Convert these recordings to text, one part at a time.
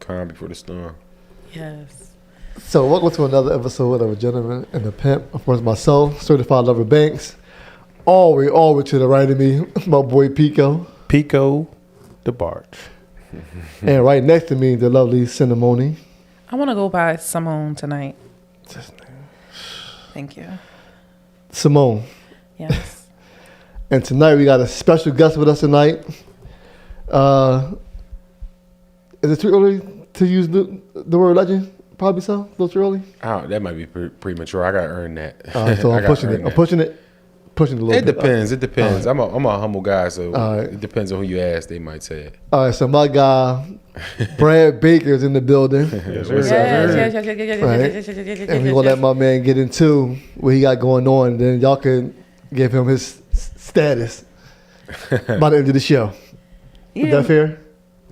calm before the storm. Yes. So welcome to another episode of A Gentleman and a Pimp. Of course, myself, Certified Lover Banks. Always to the right of me, my boy Pico. Pico the Barge. And right next to me, the lovely Cinnamoni. I want to go by Simone tonight. Thank you. Simone. Yes. And tonight we got a special guest with us tonight. Is it too early to use the word legend? Probably so. A little too early. Oh, that might be premature. I gotta earn that. So I'm pushing it. I'm pushing it a little bit. It depends. Right. I'm a humble guy, so Right. it depends on who you ask. They might say it. All right, so my guy, Brad Baker's in the building. Yes, Right. And we're going to let my man get into what he got going on. And then y'all can give him his status by the end of the show. Is that fair?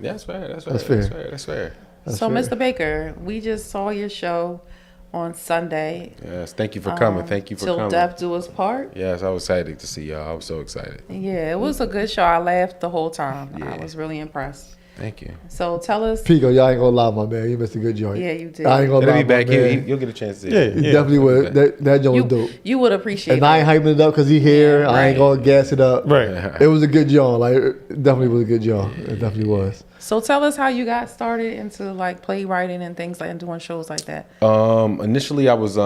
Yeah, that's fair. That's fair. So, Mr. Baker, we just saw your show on Sunday. Yes, thank you for coming. Thank you for coming. Till Death Do Us Part. Yes, I was excited to see y'all. I was so excited. Yeah, it was a good show. I laughed the whole time. Yeah. I was really impressed. Thank you. So tell us. Pico, y'all ain't going to lie, my man. You missed a good joint. Yeah, you did. I ain't going to Let lie, me back my here. man. You'll get a chance to see Yeah, it. he definitely would. That joint was dope. You would appreciate And it. I ain't hyping it up because he here. Yeah, I ain't right. going to gas it up. Right. It was a good joint. Like, it definitely was a good joint. It definitely was. So tell us how you got started into like playwriting and things like and doing shows like that. Initially, I was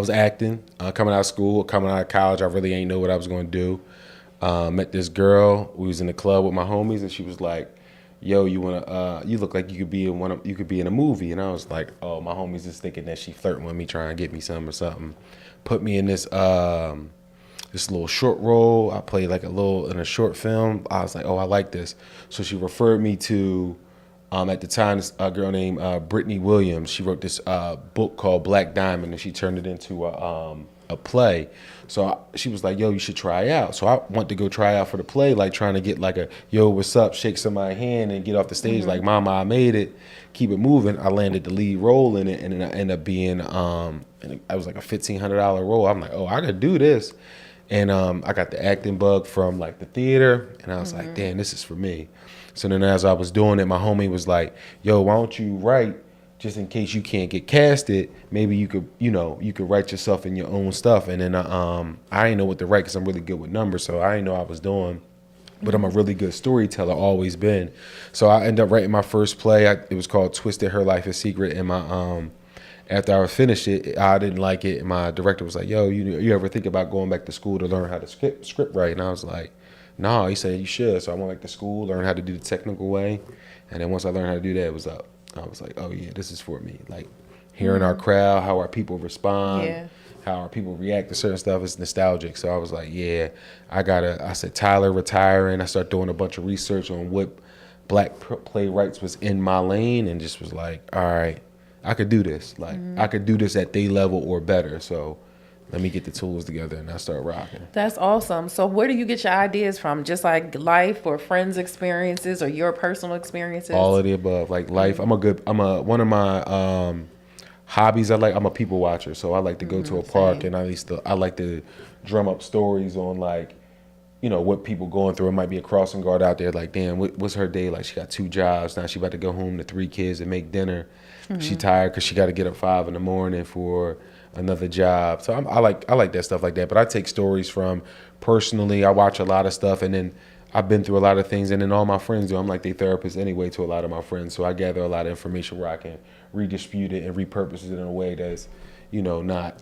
acting, coming out of school, coming out of college. I really ain't know what I was going to do. Met this girl. We was in the club with my homies, and she was like, "Yo, you look like you could be in a movie." And I was like, "Oh, my homies is thinking that she flirting with me, trying to get me some or something." Put me in this little short role. I played like in a short film. I was like, "Oh, I like this." So she referred me to. At the time, this girl named Brittany Williams. She wrote this book called Black Diamond, and she turned it into a play. So she was like, "Yo, you should try out." So I went to go try out for the play, like trying to get like a "Yo, what's up?" shake somebody's hand and get off the stage like, "Mama, I made it." Keep it moving. I landed the lead role in it, and then I ended up being and I was like a $1,500 role. I'm like, "Oh, I could do this." And I got the acting bug from like the theater, and I was like, "Damn, this is for me." So then as I was doing it, my homie was like, "Yo, why don't you write just in case you can't get casted? Maybe you could write yourself in your own stuff." And then I didn't know what to write because I'm really good with numbers, so I didn't know what I was doing. But I'm a really good storyteller, always been. So I ended up writing my first play. It was called Twisted: Her Life is Secret. And after I finished it, I didn't like it. And my director was like, "Yo, you ever think about going back to school to learn how to script write?" And I was like, "No." He said, "You should." So I went back to school, learned how to do the technical way. And then once I learned how to do that, it was up. I was like, "Oh yeah, this is for me." Like hearing our crowd, how our people respond, how our people react to certain stuff is nostalgic. So I was like, yeah, I said, Tyler retiring. I started doing a bunch of research on what black playwrights was in my lane and just was like, all right, I could do this. Like I could do this at their level or better. So let me get the tools together, and I start rocking. That's awesome. So where do you get your ideas from? Just like life or friends' experiences or your personal experiences? All of the above. Like life. One of my hobbies I'm a people watcher. So I like to go to a park and I like to drum up stories on like, what people going through. It might be a crossing guard out there like, damn, what's her day? Like she got 2 jobs. Now she about to go home to 3 kids and make dinner. She tired because she got to get up 5 a.m. for another job. So I like that stuff like that. But I take stories from personally. I watch a lot of stuff, and then I've been through a lot of things, and then all my friends do. I'm like their therapist anyway to a lot of my friends. So I gather a lot of information where I can redistribute it and repurpose it in a way that's, not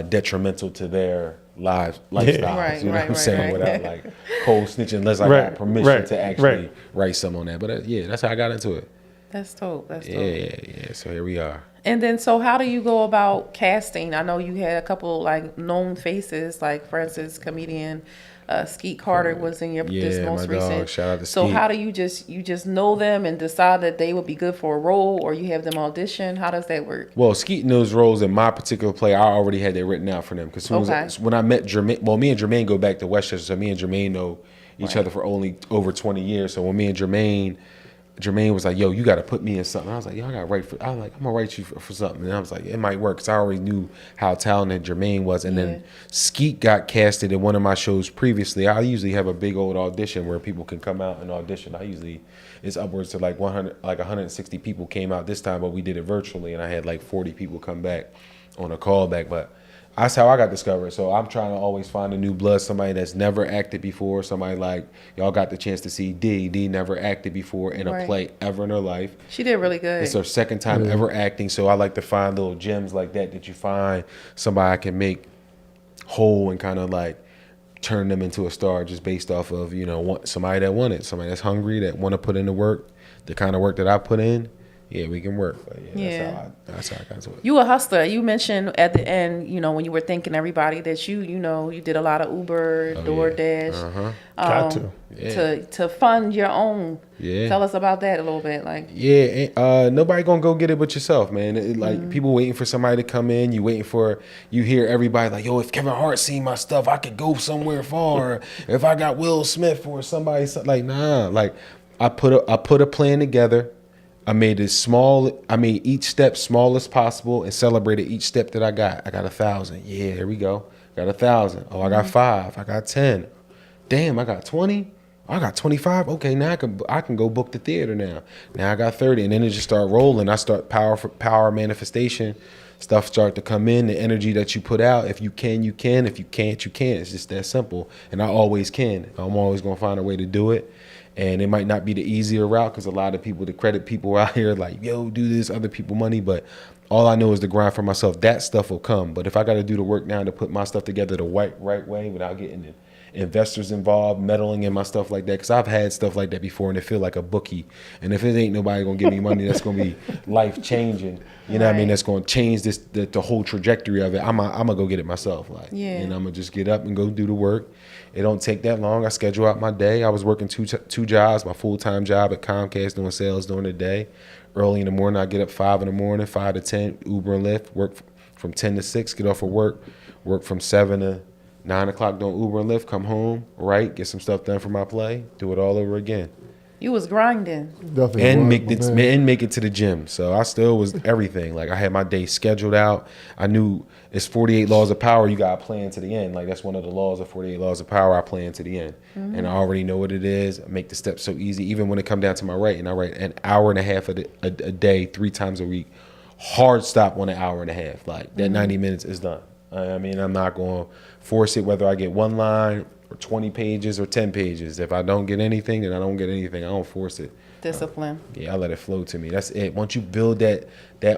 detrimental to their lifestyles. Right, you know right, what I'm right, saying? right. Without like cold snitching unless I got permission to actually write some on that. But yeah, that's how I got into it. That's dope. That's dope. Yeah. So here we are. And then, so how do you go about casting? I know you had a couple like known faces, like for instance, comedian Skeet Carter was in this most my recent. dog. Shout out to So Skeet. how do you just know them and decide that they would be good for a role, or you have them audition? How does that work? Well, Skeet and those roles in my particular play, I already had that written out for them. Because when I met Jermaine, well, me and Jermaine go back to Westchester, so me and Jermaine know each other for only over 20 years. So when me and Jermaine Jermaine was like, yo, you got to put me in something. I was like, yo, I got to write for, I was like, I'm going to write you for something. And I was like, it might work because I already knew how talented Jermaine was. And then Skeet got casted in one of my shows previously. I usually have a big old audition where people can come out and audition. It's upwards to like 160 people came out this time, but we did it virtually. And I had like 40 people come back on a callback. But that's how I got discovered. So I'm trying to always find a new blood, somebody that's never acted before, somebody like y'all got the chance to see D. D never acted before in a play ever in her life. She did really good. It's her second time ever acting. So I like to find little gems like that you find somebody I can make whole and kind of like turn them into a star just based off of, somebody that wanted, somebody that's hungry, that want to put in the work, the kind of work that I put in. Yeah, we can work. But that's how I got to it. You a hustler. You mentioned at the end, when you were thanking everybody that you did a lot of Uber, DoorDash. Got to. To fund your own. Yeah. Tell us about that a little bit. Nobody gonna go get it but yourself, man. People waiting for somebody to come in. You hear everybody like, yo, if Kevin Hart seen my stuff, I could go somewhere far. If I got Will Smith or somebody, like, nah. Like, I put a plan together. I made each step small as possible and celebrated each step that I got. I got 1,000. Yeah, here we go. Got 1,000. Oh, I got 5. I got 10. Damn, I got 20. I got 25. Okay, now I can go book the theater now. Now I got 30. And then it just start rolling. I start power manifestation. Stuff start to come in. The energy that you put out. If you can, you can. If you can't, you can't. It's just that simple. And I always can. I'm always going to find a way to do it. And it might not be the easier route because a lot of people, the credit people out here like, yo, do this, other people money. But all I know is to grind for myself. That stuff will come. But if I got to do the work now to put my stuff together the right way without getting investors involved, meddling in my stuff like that, because I've had stuff like that before and it feel like a bookie. And if it ain't nobody going to give me money, that's going to be life changing. You know what I mean? That's going to change the whole trajectory of it. I'm going to go get it myself. And I'm going to just get up and go do the work. It don't take that long. I schedule out my day. I was working two jobs, my full-time job at Comcast doing sales during the day. Early in the morning, I get up 5 in the morning, 5 to 10, Uber and Lyft, work from 10 to 6, get off of work from 7 to 9 o'clock doing Uber and Lyft, come home, get some stuff done for my play, do it all over again. You was grinding. Definitely And make it to the gym. So I still was everything. Like I had my day scheduled out. I knew it's 48 laws of power. You got to plan to the end. Like that's one of the laws of 48 laws of power. I plan to the end. Mm-hmm. And I already know what it is. I make the steps so easy. Even when it come down to my writing, I write an hour and a half a day, 3 times a week. Hard stop on an hour and a half. Like that 90 minutes is done. I mean, I'm not going to force it whether I get one line or 20 pages or 10 pages. If I don't get anything, then I don't get anything. I don't force it. Discipline. I let it flow to me. That's it. Once you build that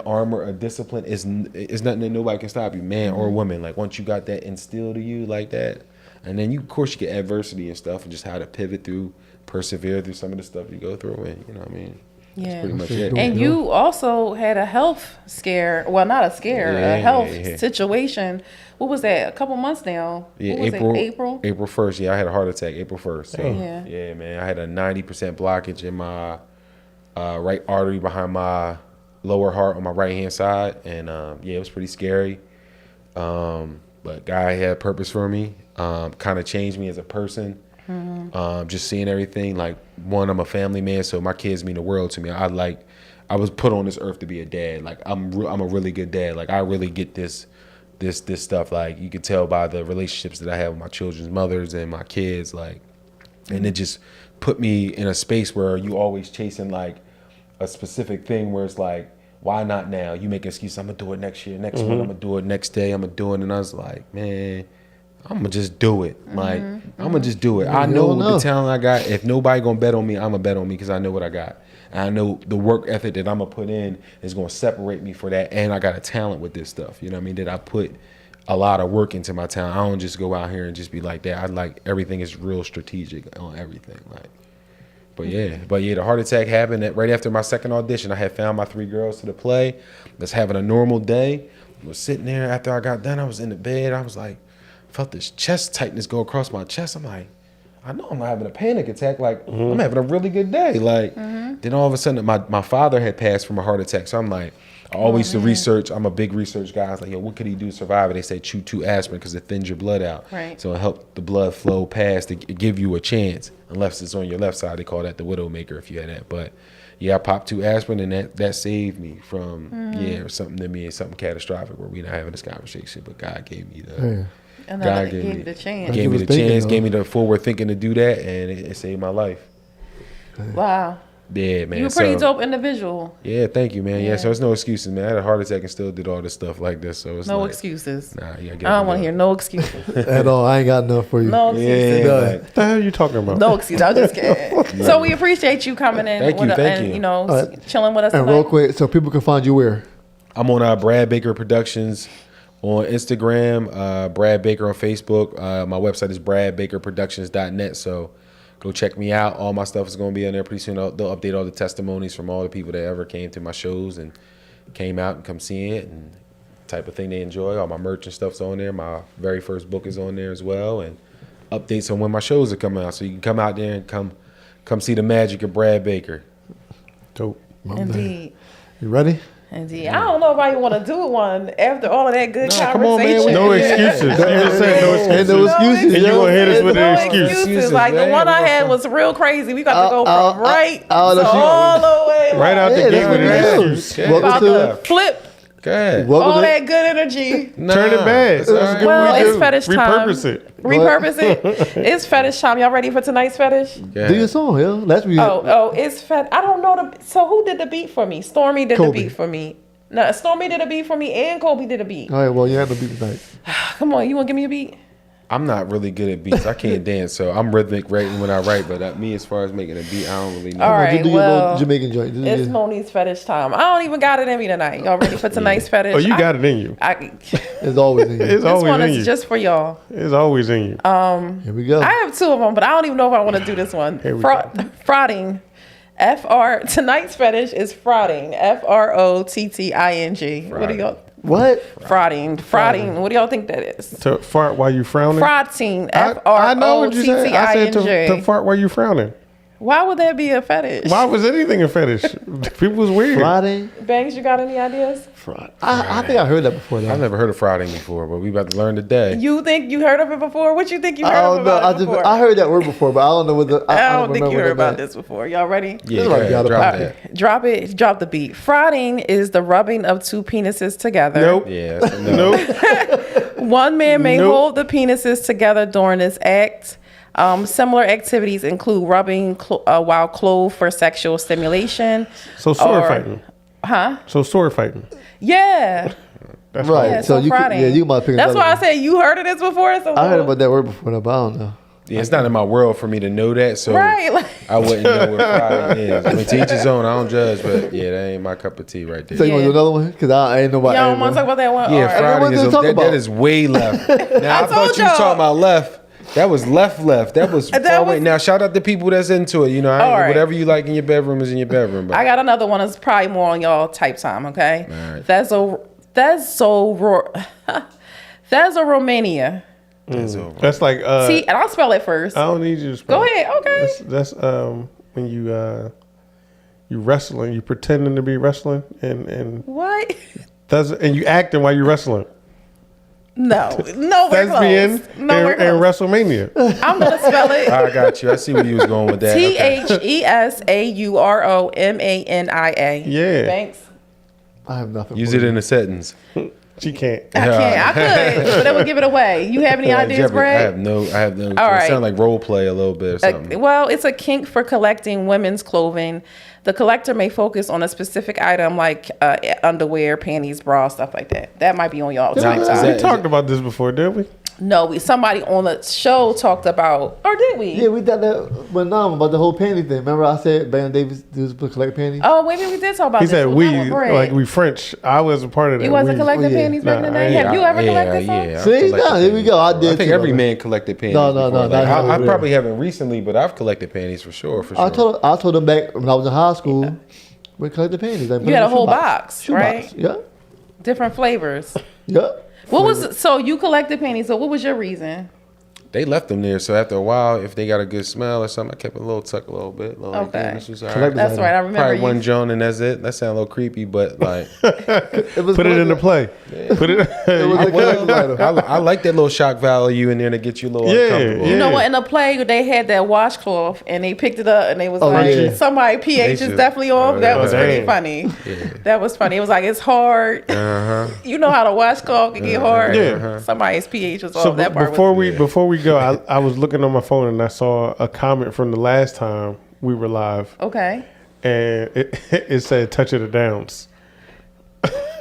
armor of discipline, it's nothing that nobody can stop you, man or woman. Like once you got that instilled to you like that, and then of course you get adversity and stuff and just how to pivot through, persevere through some of the stuff you go through. And you know what I mean? Yeah. That's pretty much it. And you also had a health scare. Well, not a scare, a health situation. What was that? A couple months now. Yeah, April 1st. Yeah, I had a heart attack April 1st. So, yeah, man, I had a 90% blockage in my right artery behind my lower heart on my right hand side, and it was pretty scary. But God had a purpose for me. Kind of changed me as a person. Mm-hmm. Just seeing everything. Like one, I'm a family man, so my kids mean the world to me. I was put on this earth to be a dad. Like I'm a really good dad. Like I really get this stuff. Like you could tell by the relationships that I have with my children's mothers and my kids. Like, and it just put me in a space where you always chasing like a specific thing where it's like, why not now? You make an excuse. I'm gonna do it next year. Next month, I'm gonna do it. Next day, I'm gonna do it. And I was like, man, I'm gonna just do it. Like I'm gonna just do it. I know the talent I got. If nobody gonna bet on me, I'm gonna bet on me because I know what I got. And I know the work ethic that I'm gonna put in is gonna separate me for that. And I got a talent with this stuff. You know what I mean? That I put a lot of work into my talent. I don't just go out here and just be like that. I like everything is real strategic on everything. Like, but the heart attack happened right after my second audition. I had found my 3 girls to the play. Was having a normal day. I was sitting there after I got done. I was in the bed. I was like, felt this chest tightness go across my chest. I'm like, I know I'm not having a panic attack. Like, I'm having a really good day. Like, then all of a sudden, my father had passed from a heart attack. So I'm like, I always used to research. I'm a big research guy. I was like, yo, what could he do to survive it? They say chew 2 aspirin because it thins your blood out. Right. So it helped the blood flow past to give you a chance. Unless it's on your left side, they call that the widowmaker if you had that. But yeah, I popped 2 aspirin and that saved me from something to me, something catastrophic where we're not having this conversation. But God gave me the Another gave me the chance. Gave me the chance, gave me the forward thinking to do that, and it saved my life. Wow. Yeah, man. You're a pretty dope individual. Yeah, thank you, man. Yeah, so it's no excuses, man. I had a heart attack and still did all this stuff like this. So it's no like, excuses. Nah, you gotta get I don't want to hear no excuses. At all. I ain't got enough for you. No excuses. Yeah, What the hell are you talking about? No excuses. I'm just kidding. So we appreciate you coming in Thank you. You know, chilling with us And tonight. real quick, so people can find you where? I'm on Brad Baker Productions on Instagram, Brad Baker on Facebook. My website is bradbakerproductions.net. So go check me out. All my stuff is going to be on there pretty soon. They'll update all the testimonies from all the people that ever came to my shows and came out and come see it and type of thing they enjoy. All my merch and stuff's on there. My very first book is on there as well, and updates on when my shows are coming out. So you can come out there and come see the magic of Brad Baker. Dope. Indeed. You ready? Indeed. I don't know if I want to do one after all of that good conversation. come on, man. No excuses. You just said no excuses. Ain't no excuses. And you gonna hit us with no an excuse. excuses. Like the one I had was real crazy. We got to go from right I'll to let you- all the way Right out the Yeah, gate that's with what an it is. excuse. Welcome about to to flip Go ahead. welcome all to that good energy. Nah, Turn it bad. it's all That's right. good. Well, we it's do. fetish time. Repurpose it. Repurpose it. It's fetish time. Y'all ready for tonight's fetish? Go Do your ahead. song, yo. That's me. It's I don't know so who did the beat for me? Stormy did Kobe. the beat for me. No, Stormy did a beat for me and Kobe did a beat. All right, well, you had no beat tonight. Come on, you want to give me a beat? I'm not really good at beats. I can't dance, so I'm rhythmic writing when I write. But me, as far as making a beat, I don't really know. All right, Do your well, little Jamaican joint. Do It's your- Monique's fetish time. I don't even got it in me tonight. Y'all ready for tonight's fetish? Oh, you got it in you. It's always in here. It's This always one in is you. just for y'all. It's always in you. Here we go. I have 2 of them, but I don't even know if I want to do this one. Here we go. Frauding. Tonight's fetish is frauding. FROTTING. What do y'all? What? Frauding. What do y'all think that is? To fart while you frowning. Frauding. I know what you said. I said to FROTTING. fart while you frowning. Why would that be a fetish? Why was anything a fetish? People's weird. Friday? Banks, you got any ideas? Friday. I think I heard that before, though. I've never heard of frauding before, but we about to learn today. You think you heard of it before? What you think you I heard don't know. about it before? I heard that word before, but I don't know what the. I don't think you remember heard what about it meant. this before. Y'all ready? Yeah, This go is like ahead, the drop other that. Drop it. Drop the beat. Frauding is the rubbing of 2 penises together. Nope. Yeah, that's a no. Nope. One man may Nope. hold the penises together during this act. Similar activities include rubbing while clothed for sexual stimulation. So sword Or- fighting. Huh? So sword fighting. Yeah. That's Right. Yeah, So so you could, frauding. yeah, you might pick That's another why I one. said you heard of this before. So I heard about that word before, though, but I don't know. Yeah, it's not in my world for me to know that, so Right. Like, I wouldn't know what frauding is. I mean, to each his own. I don't judge, but yeah, that ain't my cup of tea right there. So you want to do another one? Because I ain't know about y'all want to talk about that one? Yeah, All right. frauding what is did we talk about? that is way left. Now I, thought told you was y'all. talking about left. That was left. That was That far away. was- Now shout out to people that's into it. You know, All right. whatever you like in your bedroom is in your bedroom. But I got another one that's probably more on y'all type time, okay? All right. That's a Romania. that's over. That's like See, and I'll spell it first. I don't need you to spell. Go it. ahead, okay. That's when you wrestling, you pretending to be wrestling and What? and you acting while you wrestling. No, we're Thespian close. No, we're and close. WrestleMania. I'm gonna spell it. I got you. I see where you was going with that. Okay. THESAUROMANIA. Yeah. Thanks. I have nothing. Use for it you. in a sentence. She can't. I can't. I could, but that would give it away. You have any ideas, Jeopardy. Brad? I have no. All It right. sound like role play a little bit or something. Well, it's a kink for collecting women's clothing. The collector may focus on a specific item like underwear, panties, bras, stuff like that. That might be on y'all Now, time. is We that- talked about this before, did we? No, somebody on the show talked about, or did we? Yeah, we did that with Nam about the whole panty thing. Remember I said Baron Davis was supposed to collect panties? Oh, maybe we did talk about He this. said with we, Mama Brad. like we French. I wasn't part of that. You wasn't We- collecting Oh, yeah. panties back in the Nah, day? I Have you ever collected some? I See, collected nah, here we go. I did I think too, every brother. man collected panties. No, before. not Like, I every probably haven't recently, but I've collected panties for sure. I told them back when I was in high school, we collected panties. Like, You had a whole box, right? Yeah. Different flavors. Yeah. What was so you collected panties? So what was your reason? They left them there, so after a while, if they got a good smell or something, I kept it a little tuck, a little bit. Like, Okay. damn, this was all right. Collector's That's item. right. I remember Probably you. one Joan and that's it. That sound a little creepy, but like, It was Put it into play. Put it. It was a collector's item. I like that little shock value in there to get you a little Yeah, uncomfortable. You know Yeah. what? In the play, they had that washcloth, and they picked it up, and they was Oh, like, yeah. "Somebody They pH is should- definitely off." That was pretty damn. funny. That was funny. It was like it's hard. Uh-huh. You know how the washcloth can get hard. Yeah. Somebody's pH was off. So That part before was. we go, I was looking on my phone and I saw a comment from the last time we were live, Okay. and it said "Touch of the Downs."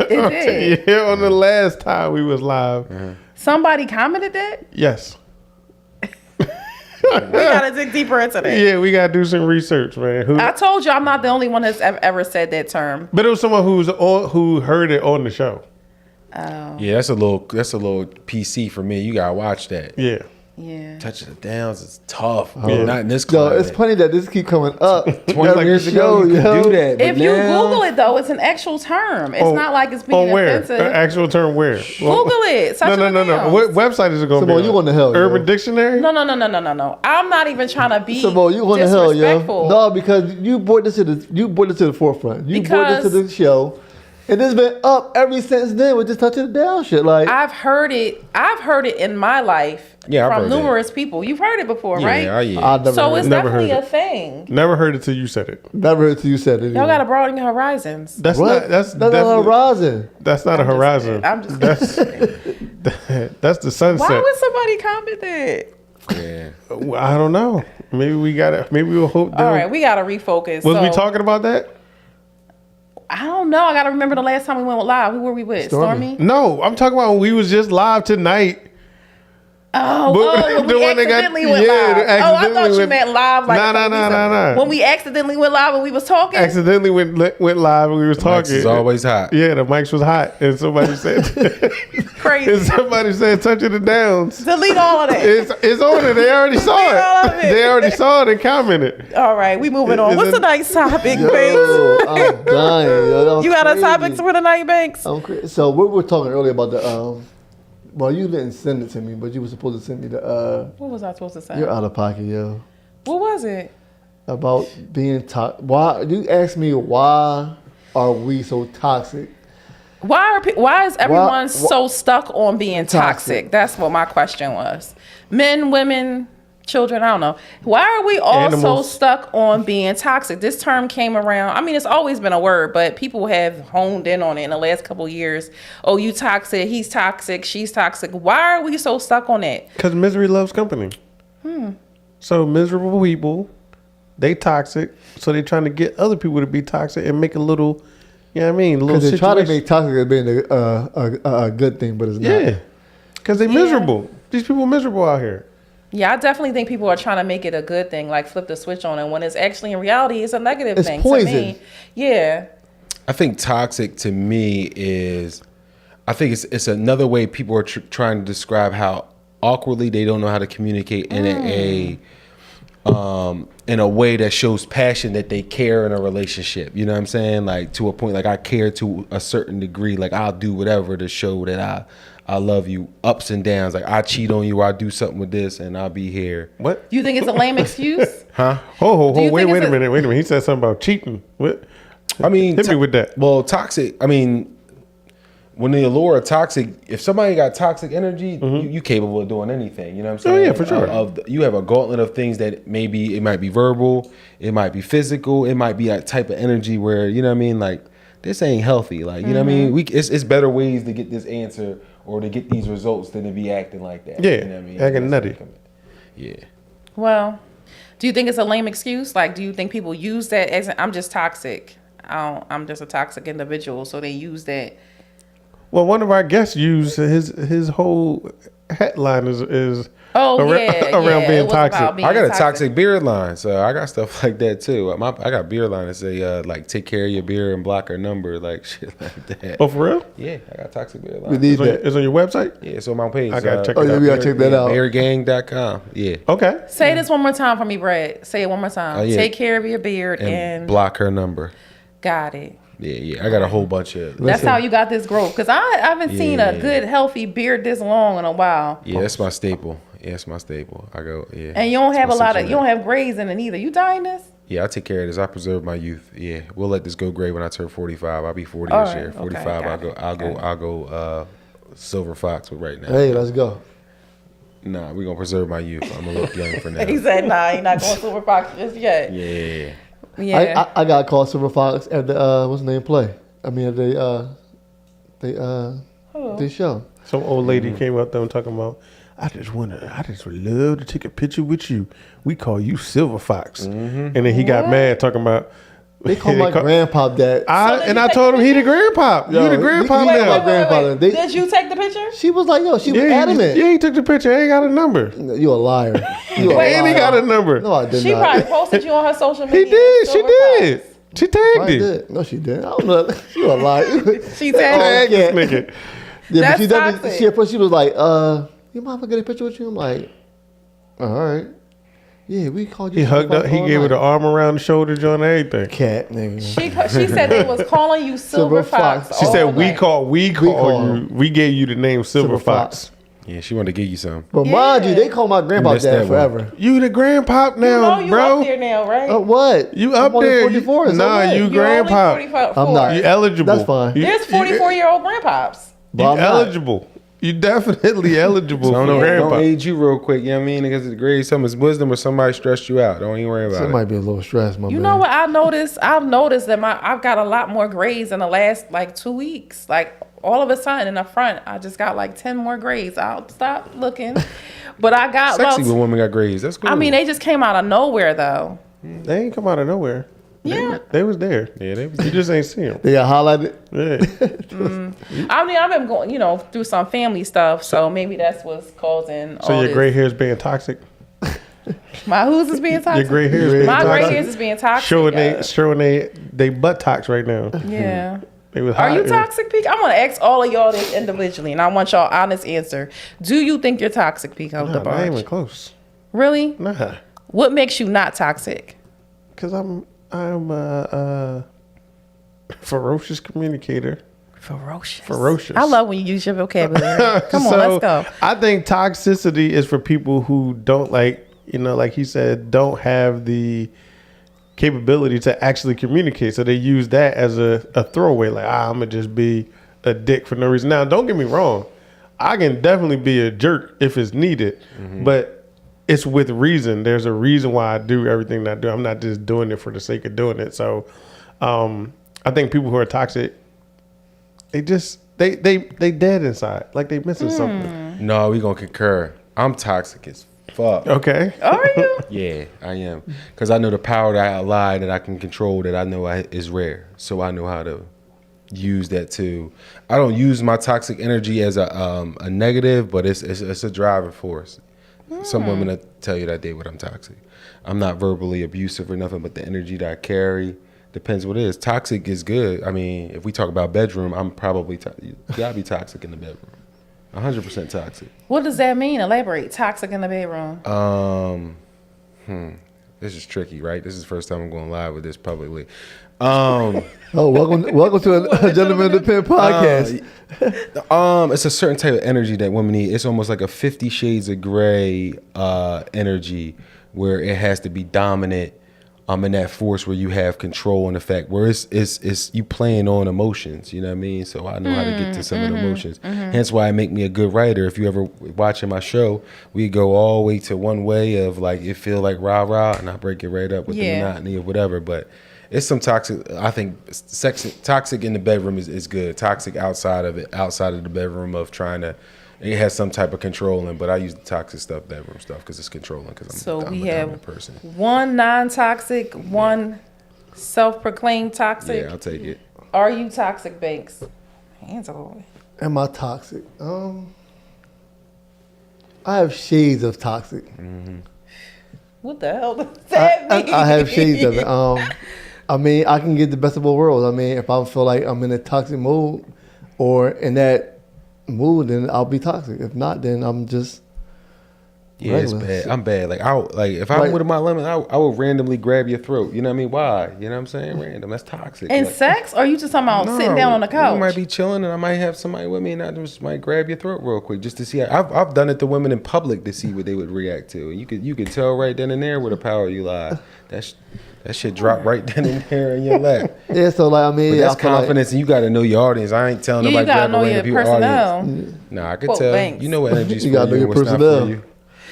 It did. Yeah, on the last time we was live. Somebody commented that. Yes. We gotta dig deeper into that. Yeah, we gotta do some research, man. Who? I told you I'm not the only one that's ever said that term. But it was someone who heard it on the show. Oh, Yeah, that's a little PC for me. You gotta watch that. Yeah. yeah. Touch of the Downs is tough. Yeah. Not in this Yo, climate. it's funny that this keep coming up. 20 years ago, you could do that. but If you now- Google it though, it's an actual term. It's On- not like it's being On where? offensive. The actual term where? Google it. Touch No. of the Downs. What website is it going to be? Simone, you going to hell, Urban yo. Dictionary? No. I'm not even trying to be So, you going to hell, yo? disrespectful. No, because you brought this to the forefront. You brought this to Because- the show, and it's been up ever since then with this touch of the down shit. Like, I've heard it in my life Yeah, I've from heard that. numerous people. You've heard it before, Yeah, right? yeah. I never So heard it's it. Never definitely heard a thing. Never heard it till you said it. Never heard till you said it. Y'all gotta broaden your horizons. That's what? not. That's not a definitely- horizon. That's not a horizon. I'm just That's that's the sunset. Why would somebody comment that? Yeah. Well, I don't know. Maybe we got to. Maybe we'll hope. All right, we gotta refocus. Was we So, talking about that? I don't know. I gotta remember the last time we went live. Who were we with? Stormy. Stormy? No, I'm talking about when we was just live tonight. Oh, But when the we one that got- accidentally went yeah, live. the Oh, I thought accidentally you went- meant live like Nah, a couple nah, weeks nah, ago. nah, nah. When we accidentally went live and we was talking. Accidentally went live and we was Mics talking. is always hot. Yeah, the mics was hot, and somebody said, Crazy. and somebody said, "Touch of the Downs." Delete all of that. It's on it. They already saw all of it. it. They already saw it and commented. All right, we moving on. Is What's it- the next topic, Banks? Yo, I'm dying. Yo, that was You got a crazy. topic for the night, Banks? So we were talking earlier about the. Well, you didn't send it to me, but you were supposed to send me the. What was I supposed to say? You're out of pocket, yo. What was it? About being toxic. Why you asked me why are we so toxic? Why is everyone Why- so stuck on being toxic? Toxic. That's what my question was. Men, women, children, I don't know. Why are we all so Animals. stuck on being toxic? This term came around. I mean, it's always been a word, but people have honed in on it in the last couple of years. Oh, you toxic, he's toxic, she's toxic. Why are we so stuck on that? Because misery loves company. So miserable people, they toxic. So they trying to get other people to be toxic and make a little, you know what I mean? A little Because they try to situation. make toxic as being a good thing, but it's not. Yeah. Because they miserable. These people miserable out here. Yeah, I definitely think people are trying to make it a good thing, like flip the switch on it, when it's actually in reality, it's a negative It's thing poison. to me. Yeah. I think toxic to me is, I think it's another way people are trying to describe how awkwardly they don't know how to communicate in a way that shows passion that they care in a relationship. You know what I'm saying? Like to a point, like I care to a certain degree. Like I'll do whatever to show that I love you. Ups and downs. Like I cheat on you, or I do something with this, and I'll be here. What? You think it's a lame excuse? Huh? Oh, Do you wait think a it's minute. He said something about cheating. What? I mean, Hit me with that. Well, toxic. I mean, when the allure of toxic, if somebody got toxic energy, you capable of doing anything. You know what I'm saying? Mm-hmm. Oh, yeah, for sure. You have a gauntlet of things that maybe it might be verbal, it might be physical, it might be that type of energy where, you know what I mean, like this ain't healthy. Like, you know what I mean? It's better ways to get this answer or to get these results than to be acting like that. Yeah, you know what I mean? acting That's nutty. what it Yeah. Well, do you think it's a lame excuse? Like, do you think people use that as I'm just toxic? I'm just a toxic individual, so they use that. Well, one of our guests used his whole headline is Oh around, yeah, around yeah, it being was about toxic. being I got a toxic beard line, so I got stuff like that too. I got a beard line that say like take care of your beard and block her number, like shit like that. Oh, for real? Yeah, I got a toxic beard We line. need It's on, that. it's on your website? Yeah, it's on my page. I gotta check Oh, it yeah, out. we gotta check that out. Beardgang.com. Yeah. Okay. Say this one more time for me, Brad. Say it one more time. Oh, yeah. Take care of your beard And and block her number. got it. Yeah. I got a whole bunch of. That's how you got this growth. Because I haven't seen a Yeah. good, healthy beard this long in a while. Yeah, that's my staple. it's my staple. I go, yeah. And you don't It's have my a lot of, signature. you don't have grays in it either. You dying this? Yeah, I take care of this. I preserve my youth. Yeah, we'll let this go gray when I turn 45. I'll be 40 All this right, year. okay, 45. got it, I'll go silver fox with right now. Hey, let's go. Nah, we gonna preserve my youth. I'm gonna look young for now. He said, nah, he not going Silver Fox just yet. Yeah. Yeah. I got called Silver Fox at the what's the name play? I mean at the show. Some old lady came up there and talking about, I just would love to take a picture with you. We call you Silver Fox. And then he got mad talking about. They call my grandpa that. I told him he the grandpa. Yo, You the grandpa he- now. my grandfather. They- Did you take the picture? She was like, yo, she was Yeah, adamant. he took the picture. I ain't got a number. You a liar. You a Wait, And he liar. got a number. No, I did She not. probably posted you on her social media. He did. She Silver did. Fox. She tagged I it. did. No, she didn't. I don't know. You a liar. She tagged Tagged Yeah. this nigga. Yeah, That's but she definitely, toxic. she was like, you mind if I get a picture with you? I'm like, all right. Yeah, we called you. He Silver hugged up. Fox He all gave her night. the arm around the shoulder, joint, and everything. Cat, nigga. She said they was calling you Silver Silver Fox. Fox. She all said, night. we call call you. We gave you the name Silver Silver Fox. Fox. Yeah, she wanted to give you some. But mind you, Yeah. they call my grandpa missed dad that one. forever. You the grandpa You now, know you bro. up there now, right? What? You up I'm only there. 44. It's Nah, okay. you You're grandpa. only 44. I'm not. You eligible. That's fine. You, There's 44-year-old grandpops. But You I'm not. eligible. You definitely eligible So I for don't know. Don't grandpa. age you real quick. You know what I mean? Because the grade, someone's wisdom or somebody stressed you out. Don't even worry about That it. might be a little stress, my You man. know what I noticed? I've noticed that I've got a lot more grades in the last like 2 weeks. Like all of a sudden in the front, I just got like 10 more grades. I'll stop looking. But I got Sexy when women got grades. That's cool. I mean, they just came out of nowhere though. They ain't come out of nowhere. Yeah. They was there. yeah, they was. You just ain't see them. They got highlighted. Yeah. I mean, I've been going, through some family stuff, so maybe that's what's causing So all your this. gray hair is being toxic. My who's is being toxic? Your gray hair is being My gray toxic. hairs is being toxic. Showing yeah. they butt tox right now. Yeah. They was Are hot. you toxic, Pico? I'm gonna ask all of y'all this individually, and I want y'all honest answer. Do you think you're toxic, Pico? Nah, the not even barge? close. Really? Nah, What makes you not toxic? because I'm a ferocious communicator. Ferocious. I love when you use your vocabulary. Come on, So, let's go. I think toxicity is for people who don't like he said, don't have the capability to actually communicate. So they use that as a throwaway, like, I'm gonna just be a dick for no reason. Now, don't get me wrong, I can definitely be a jerk if it's needed, but it's with reason. There's a reason why I do everything that I do. I'm not just doing it for the sake of doing it. So I think people who are toxic, they dead inside, like they missing something. No, we gonna concur. I'm toxic as fuck. Okay. Are you? Yeah, I am. Because I know the power that I lie that I can control that I know is rare. So I know how to use that too. I don't use my toxic energy as a negative, but it's a driving force. Some women will tell you that they what I'm toxic. I'm not verbally abusive or nothing, but the energy that I carry depends what it is. Toxic is good. I mean, if we talk about bedroom, I'm probably you gotta be toxic in the bedroom. 100% toxic. What does that mean? Elaborate. Toxic in the bedroom. This is tricky, right? This is the first time I'm going live with this publicly. Oh, welcome to a Gentleman in the Pen podcast. It's a certain type of energy that women need. It's almost like a 50 Shades of Grey energy where it has to be dominant. In that force where you have control and effect, where it's you playing on emotions, you know what I mean? So I know how to get to some of the emotions. Hence why it make me a good writer. If you ever watching my show, we go all the way to one way of like it feel like rah rah, and I break it right up with the monotony or whatever. But it's some toxic. I think toxic in the bedroom is good. Toxic outside of it, outside of the bedroom of trying to. It has some type of controlling, but I use the toxic stuff, bedroom stuff, because it's controlling. Because I'm a dominant person. One non-toxic, one self-proclaimed toxic. Yeah, I'll take it. Are you toxic, Banks? Hands over. Am I toxic? I have shades of toxic. What the hell does that mean? I have shades of it. I mean, I can get the best of both worlds. I mean, if I feel like I'm in a toxic mood or in that mood, then I'll be toxic. If not, then I'm just Yeah, it's Regular. bad. I'm bad. Like if I'm Like- with my lemon, I will randomly grab your throat. You know what I mean? Why? You know what I'm saying? Random. That's toxic. And Like, sex, or you just talking about sitting down on the couch? We might be chilling, and I might have somebody with me, and I just might grab your throat real quick just to see. I've done it to women in public to see what they would react to, and you could tell right then and there where the power you lie. That shit drop right then and there in your lap. Yeah, so like I mean, But that's I feel like- confidence, and you got to know your audience. I ain't telling You nobody gotta grab a know random your people personnel. audience. Nah, I could Quote tell. banks. You know what energy's You for gotta know you your and what's not personnel. for you.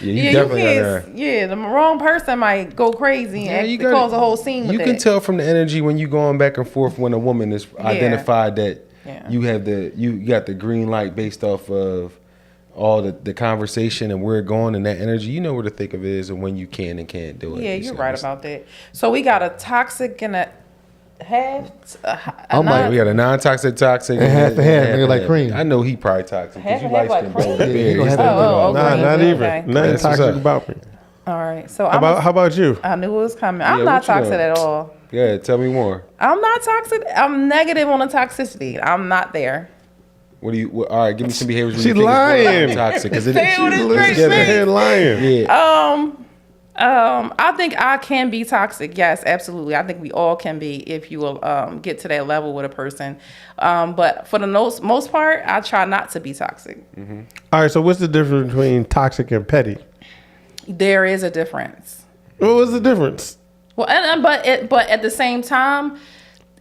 Yeah, you Yeah, definitely you gotta. can't. Yeah, the wrong person might go crazy and you actually cause a whole scene with You that. can tell from the energy when you going back and forth when a woman is identified that Yeah. you have you got the green light based off of all the conversation and where it going and that energy. You know where the thick of it is and when you can and can't do it. Yeah, You you're see right what I'm about that. So we got a toxic and a half. I'm like, saying? We got a non-toxic, toxic, And half and half, nigga, like cream. I know he probably toxic Half because you and half like like skin cream? bone. Yeah, Yeah, you gonna he's have like to- Oh, that. okay. Nah, not even. Okay. Nothing That's what's toxic up. about me. All right. So How about you? I knew it was coming. I'm Yeah, not what you toxic doing? at all. Yeah, tell me more. I'm not toxic. I'm negative on the toxicity. I'm not there. What do you? All right, give me some behaviors. When She you think it's lying. toxic because it Say it with a straight Yeah, face. Head lying. Yeah. I think I can be toxic. Yes, absolutely. I think we all can be if you will get to that level with a person. But for the most part, I try not to be toxic. All right, so what's the difference between toxic and petty? There is a difference. What was the difference? Well, but at the same time,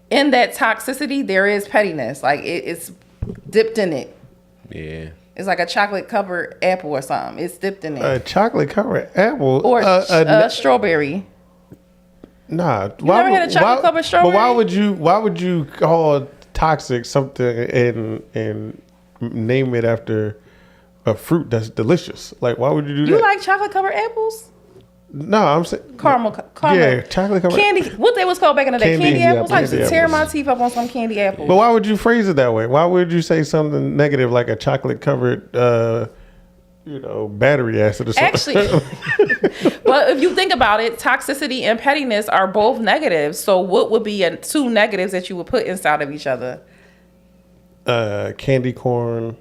in that toxicity, there is pettiness. Like it's dipped in it. Yeah. It's like a chocolate covered apple or something. It's dipped in it. A chocolate covered apple Or strawberry. Nah, never had a chocolate covered strawberry? But why would you call toxic something and name it after a fruit that's delicious? Like, why would you do You that? like chocolate covered apples? No, I'm saying Caramel. Yeah, chocolate covered Candy. What they was called back in the day? Candy Candy apples. I apples. used to tear my Apples. teeth up on some candy apples. But why would you phrase it that way? Why would you say something negative like a chocolate covered, battery acid or something? Actually, but if you think about it, toxicity and pettiness are both negatives. So what would be two negatives that you would put inside of each other? Candy corn,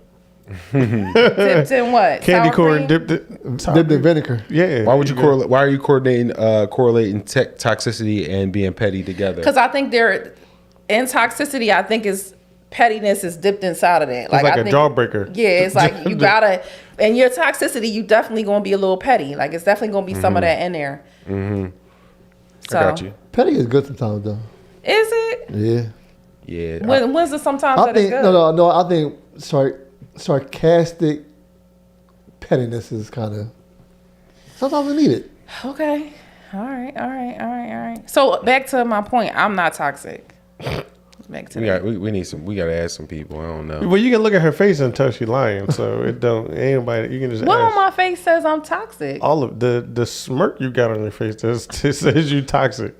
Dipped in what? candy Sour corn cream? dipped it. dipped in vinegar. Yeah. Why would you correlate? Why are you correlating toxicity and being petty together? Because I think in toxicity, I think is pettiness is dipped inside of that. It's like I a think, jawbreaker. Yeah, it's like you gotta, and your toxicity, you definitely gonna be a little petty. Like it's definitely gonna be some of that in there. I So, got you. Petty is good sometimes though. Is it? Yeah. Yeah. When's the sometimes I that is think good? no. I think sarcastic pettiness is kind of sometimes we need it. Okay. All right. So back to my point. I'm not toxic. Back to that. we gotta ask some people. I don't know. Well, you can look at her face and tell she lying, so it don't anybody. You can just What ask. on my face says I'm toxic? All of the smirk you got on your face says you toxic.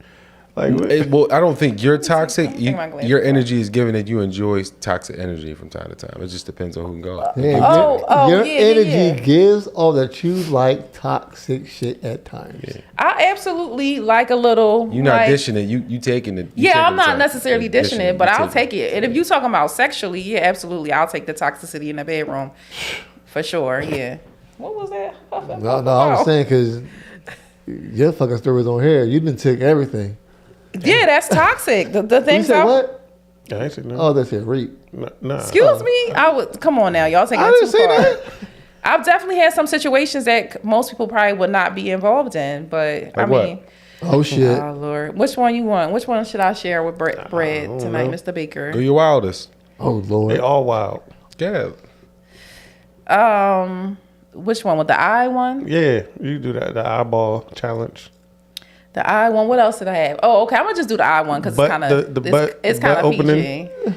Like what? Well, I don't think you're toxic. take my glasses Your off. energy is given that you enjoy toxic energy from time to time. It just depends on who can go. Yeah, Oh, your yeah, energy yeah. gives all that you like toxic shit at times. I absolutely like a little. You're not like, dishing it. You taking it. Yeah, I'm not taking necessarily it, dishing it, but you I'll take it. And if you're talking about sexually, yeah, absolutely, I'll take the toxicity in the bedroom, for sure. Yeah. What was that? No, I was saying because your fucking stories on here, you didn't take everything. Yeah, that's toxic. The You things said I. what? I ain't say no. Oh, that's it. Reap. Nah. Excuse me. I would come on now, y'all taking I it didn't too say far. that. I've definitely had some situations that most people probably would not be involved in, but I Like what? mean, Oh shit. oh Lord, which one you want? Which one should I share with Bread tonight, Mr. Baker? Do your wildest. Oh They lord. all wild. Yeah. Which one? With the eye one? Yeah, you do that. The eyeball challenge. The eye one. What else did I have? Oh, okay. I'm gonna just do the eye one because it's But kind of the butt- it's butt kind of opening? PG.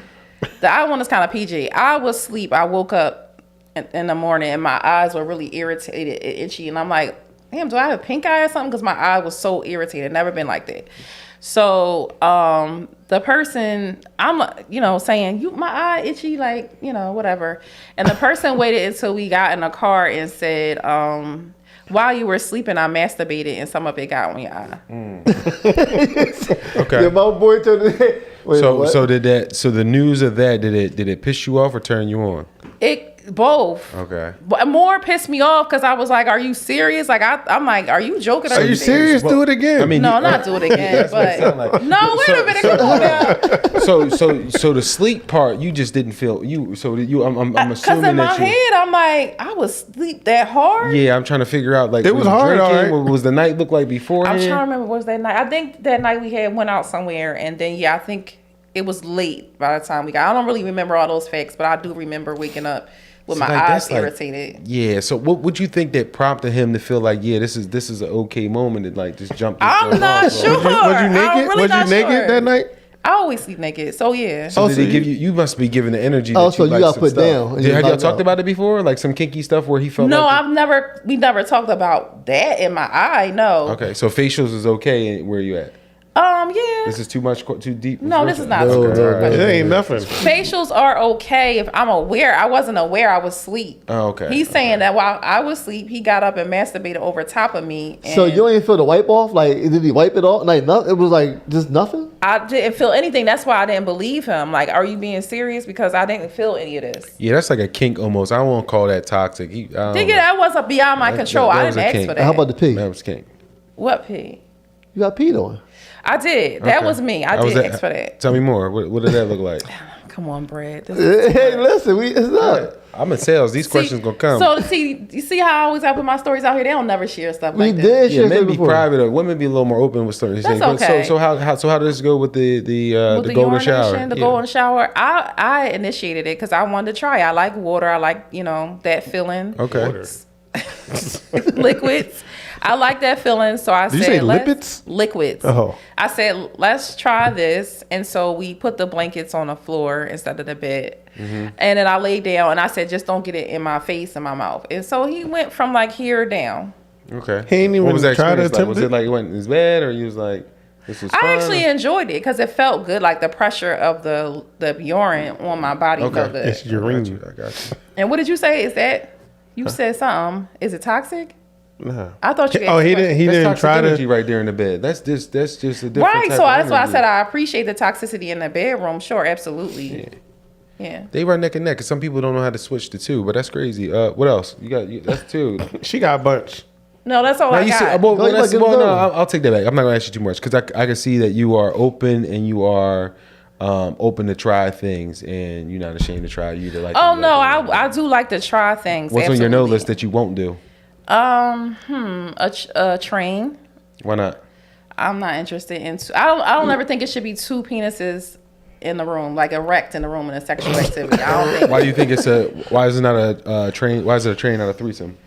The eye one is kind of PG. I was asleep. I woke up in the morning and my eyes were really irritated, and itchy, and I'm like, damn, do I have a pink eye or something? Because my eye was so irritated. Never been like that. So the person, I'm saying, my eye itchy, like, whatever. And the person waited until we got in the car and said, while you were sleeping, I masturbated and some of it got on your eye. Okay. Yeah, my boy told me. Wait, what? So the news of that did it piss you off or turn you on? Both. Okay. But more pissed me off because I was like, "Are you serious?" Like I'm like, "Are you joking? Are you serious? Do it again. I mean, No, you- not do it again. That's what it sound But like. no, wait a minute. Come on now. So the sleep part, you just didn't feel you. So you, I'm Because assuming in my that you. head, I'm like, I was sleep that hard. Yeah, I'm trying to figure out like It was you hard, drinking? all right. What was the night look like I'm beforehand? trying to remember what was that night. I think that night we had went out somewhere, and then I think it was late by the time we got. I don't really remember all those facts, but I do remember waking up with So, my like, eyes that's like- irritated. Yeah. So what would you think that prompted him to feel like, yeah, this is an okay moment to like just jump? This I'm girl not off? sure. Was you I'm naked? really Was you not naked sure. that night? I always sleep naked, so yeah. So Oh, did so he give you- you? You must be giving the energy. Oh, that so you like got some put stuff. down and Have you y'all knocked talked out. about it before? Like some kinky stuff where he felt. No, like we never talked about that in my eye. No. Okay, so facials is okay. And where you at? Yeah. This is too much, too deep. No, this is not No, too no, deep. no. It ain't nothing. Facials are okay if I'm aware. I wasn't aware I was asleep. Oh, okay. He's saying that while I was asleep, he got up and masturbated over top of me. And So you don't even feel the wipe off? Like, did he wipe it off? Like, nothing. It was like just nothing. I didn't feel anything. That's why I didn't believe him. Like, are you being serious? Because I didn't feel any of this. Yeah, that's like a kink almost. I won't call that toxic. I don't Nigga, know. that wasn't beyond my control. that I was didn't a ask kink. for that. How about the pee? That was kink. What pee? You got peed on. I did. That Okay. was me. I How was did that? ask for that. Tell me more. What did that look like? Come on, Brad. This is Hey, listen, it's not. I'm in sales. These questions gonna come. So see, you see how I always have put my stories out here? They don't never share stuff We like that. did yeah, shit men be before. private. Or women be a little more open with certain things. That's But okay. So how does this go with the With the golden shower? urination, the Yeah. golden shower. I initiated it because I wanted to try. I like water. I like that feeling. Okay. Water. Liquids. I like that feeling. So I Did you said, say let's- lipids? Liquids. Oh. I said, let's try this. And so we put the blankets on the floor instead of the bed. Mm-hmm. And then I laid down and I said, just don't get it in my face and my mouth. And so he went from like here down. Okay. He ain't even what was that try to experience like? Was attempt it like he went in his bed, or you was like, this was fun? I actually enjoyed it because it felt good. Like the pressure of the urine on my body Okay. felt good. It's I urine. got you. I got you. And what did you say? Is that you said something? Is it toxic? Nah. I thought you. Oh, asked he a didn't. He That's didn't toxic try energy to. right there in the bed. That's just a different Right, type so of that's why I energy. said I appreciate the toxicity in the bedroom. Sure, absolutely. Yeah. They run neck and neck, 'cause some people don't know how to switch the two, but that's crazy. What else? That's two. She got a bunch. No, that's all Now I you see, got. well, Go, you that's, might get well, it no, done. I'll take that back. I'm not gonna ask you too much because I can see that you are open and you are open to try things, and you're not ashamed to try. You either like. Oh it, you no, like it. I do like to try things. What's on your no absolutely. list that you won't do? A train. Why not? I'm not interested in. I don't ever think it should be two penises in the room, like erect in the room in a sexual activity. I don't think. Why do you think it's a? Why is it not a train? Why is it a train, not a threesome?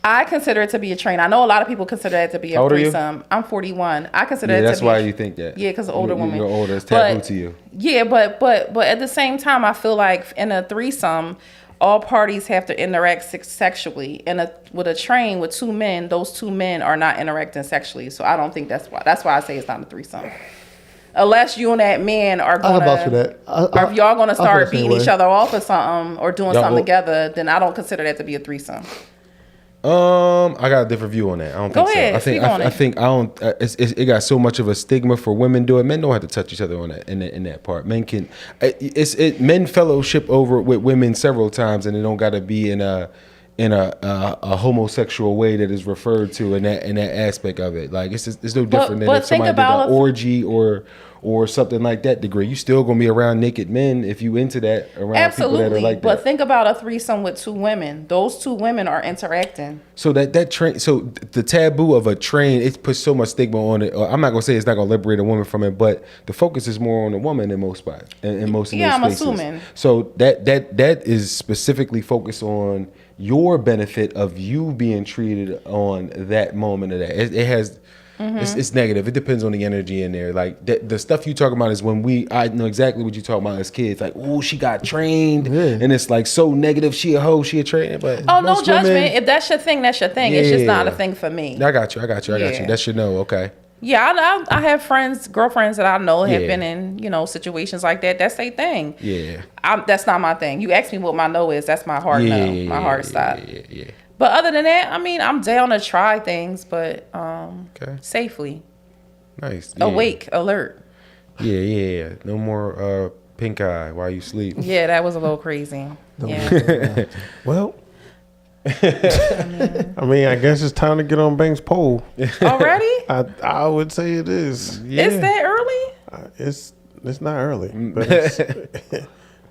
I consider it to be a train. I know a lot of people consider it to be How a old are you? threesome. I'm 41. I consider Yeah, it that's to be. why you think that. Yeah, because older women. You're older. It's taboo But- to you. Yeah, but at the same time, I feel like in a threesome, all parties have to interact sexually. With a train with two men, those two men are not interacting sexually. So I don't think that's why. That's why I say it's not a threesome. Unless you and that man are I going can vouch for that. or if y'all going to I feel start the same beating each way. other off or something or doing Y'all something will- together, then I don't consider that to be a threesome. I got a different view on that. I don't Go think ahead, so. I think speak on I it. think I don't. It got so much of a stigma for women do it. Men don't have to touch each other on that in that part. Men can. Men fellowship over with women several times, and it don't got to be in a homosexual way that is referred to in that aspect of it. Like it's no different than but if somebody think did about an if- orgy or something like that degree. You still gonna be around naked men if you into that around people that Absolutely. are like But that. think about a threesome with two women. Those two women are interacting. So that train, so the taboo of a train, it puts so much stigma on it. I'm not gonna say it's not gonna liberate a woman from it, but the focus is more on the woman in most spots, in most of Yeah, those I'm spaces. assuming. So that is specifically focused on your benefit of you being treated on that moment of that. It has. Mm-hmm. It's negative. It depends on the energy in there. Like the stuff you talking about is when I know exactly what you talking about as kids. Like, oh, she got trained, and it's like so negative. She a hoe. She a train. But Oh, no most judgment. women- If that's your thing, that's your thing. It's just not a Yeah. thing for me. I got you. Yeah. That should know. Okay. Yeah, I have friends, girlfriends that I know have Yeah. been in, situations like that. That's their thing. Yeah. That's not my thing. You ask me what my no is, that's my hard no, my hard stop. Yeah. But other than that, I mean, I'm down to try things, but Okay. safely. Nice. Yeah. Awake, alert. Yeah. No more pink eye. Why you sleep? Yeah, that was a little crazy. Don't Yeah. do that. Well, I mean, I guess it's time to get on Banks' poll. Already? I would say it is. Yeah. It's that early? It's not early, but it's,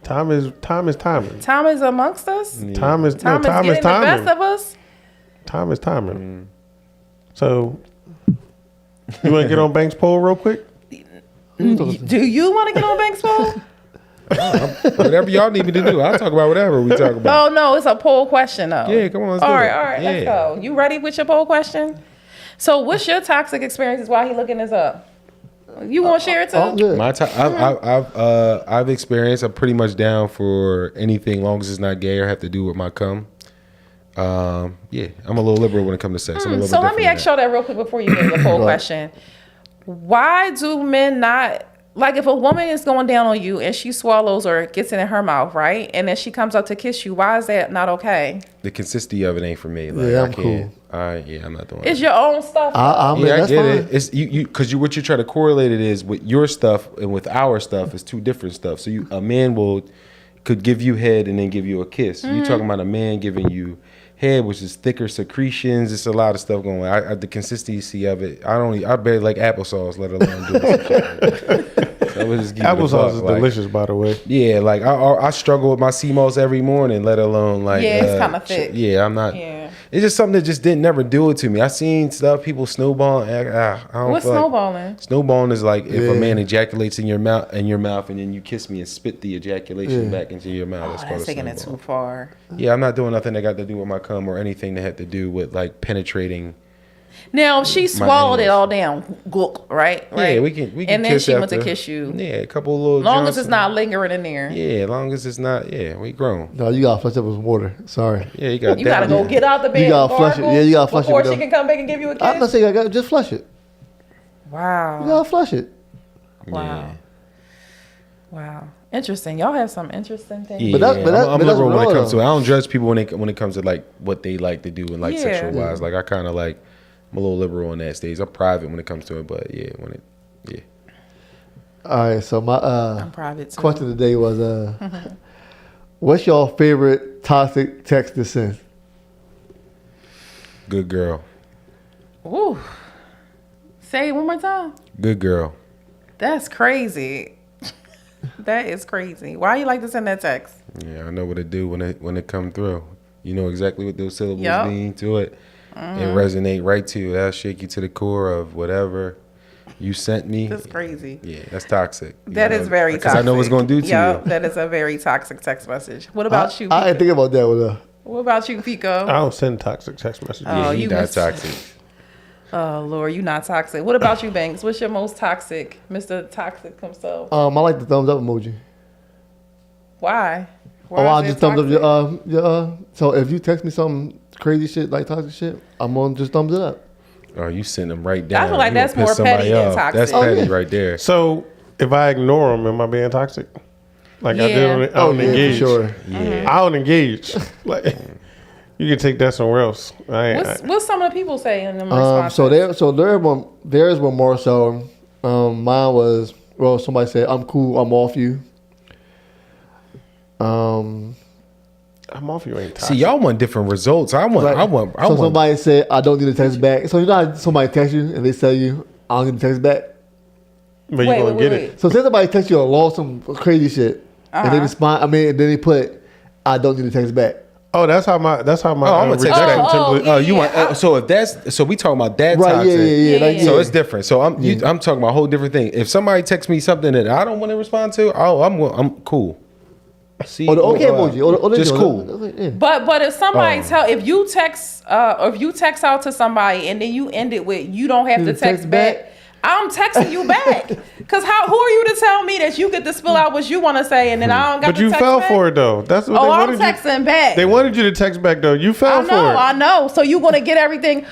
time is timing. Time is amongst us? Time is Time is time getting is the best timing. of us? Time is timing. So, you want to get on Banks' poll real quick? Do you want to get on Banks' poll? Whatever y'all need me to do, I'll talk about whatever we talk about. Oh, no, it's a poll question, though. Yeah, come on, let's do All it. right, let's Yeah. go. You ready with your poll question? So, what's your toxic experiences while he looking this up? You want to share it too? I'm good. I've experienced. I'm pretty much down for anything, long as it's not gay or have to do with my cum. Yeah, I'm a little liberal when it comes to sex. I'm a little So bit let me different ask y'all that real quick before you get the poll question. Why do men not like if a woman is going down on you and she swallows or gets it in her mouth, right? And then she comes up to kiss you. Why is that not okay? The consistency of it ain't for me. Like, Yeah, I I'm can't. I'm not doing It's it. your own stuff. I mean, Yeah, I that's get fine. it. It's you because what you try to correlate it is with your stuff and with our stuff is two different stuff. So a man could give you head and then give you a kiss. You talking about a man giving you head, which is thicker secretions. It's a lot of stuff going on. The consistency of it. I barely like applesauce, let alone doing some shit like that. So I would just give it a Applesauce buck, is like, delicious, by the way. Yeah, like I struggle with my CMOS every morning, let alone like Yeah, it's kinda thick. Yeah, I'm not. Yeah. It's just something that just didn't never do it to me. I seen stuff people snowballing. I don't What's feel like- snowballing? Snowballing is like if a Yeah. man ejaculates in your mouth, and then you kiss me and spit the ejaculation Yeah. back into your mouth. That's Oh, called that's a taking it too snowball. far. Yeah, I'm not doing nothing that got to do with my cum or anything that had to do with like penetrating. Now, if she swallowed it anus. all down, gulk, right? Yeah, we can. And then kiss she went to after. kiss you. Yeah, a couple of little. Long as it's Johnson- not lingering in there. Yeah, as long as it's not. Yeah, we grown. No, you gotta flush up with water. Sorry. Yeah, you got. You gotta go get out the bed. You gotta flush it. gargle Yeah, you gotta flush it before with she them. can come back and give you a kiss. I'm not saying I got just flush it. You Wow. gotta flush it. Wow. Wow. Interesting. Y'all have some interesting things. Yeah, But that- but I'm that's liberal when it raw, comes to though. it. I don't judge people when it comes to like what they like to do and like Yeah. sexual wise. Like I kind of like I'm a little liberal in that stage. I'm private when it comes to it, but yeah, All right. So my I'm private too. question today was what's your favorite toxic text to send? good girl, Ooh. Say it one more time. good girl. That's crazy. That is crazy. Why you like to send that text? Yeah, I know what it do when it come through. You know exactly what those syllables Yup. mean to it. It resonate right to you. That'll shake you to the core of whatever you sent me. That's crazy. Yeah, that's toxic. That is very toxic. Because I know what's gonna do to Yup, you. that is a very toxic text message. What about you? I Pico? didn't think about that with What about you, Pico? I don't send toxic text messages. Oh, Yeah, he you not must- toxic. Oh Lord, you not toxic. What about you, Banks? What's your most toxic, Mr. Toxic himself? I like the thumbs up emoji. Why? Why I is just it thumbs up toxic? your so if you text me some crazy shit like toxic shit, I'm gonna just thumbs it up. Oh, you send them right down. feel like You gonna that's piss more somebody petty than off. toxic. That's Oh, petty yeah. right there. So if I ignore them, am I being toxic? Like I Yeah. did, I don't yeah, engage. for sure. Yeah. I don't engage. Like you can take that somewhere else. What's some of the people say in them responses? Theirs were more so. Mine was somebody said I'm cool, I'm off you. I'm off. You ain't See, toxic. y'all want different results. I want. So somebody said I don't need to text back. So you know how somebody text you and they tell you I don't need to text back. But you gonna get it. So say somebody text you a long some crazy shit and they respond. Then they put I don't need to text back. Oh, that's how my Oh, I'm gonna text rejection back. template. yeah. You want? So if that's so, we talking about that Right? toxic. Yeah. Like, So yeah. it's different. So I'm talking about a whole different thing. If somebody texts me something that I don't want to respond to, I'm cool. See, Or the okay emoji. Or the just cool. Yeah. But if somebody if you text out to somebody and then you end it with you don't have to text back, I'm texting you back. Cause who are you to tell me that you get to spill out what you want to say and then I don't got But to you text fell back? for it though. That's what Oh, they I'm wanted texting you. back. They wanted you to text back though. You fell for it. I know. So you gonna get everything,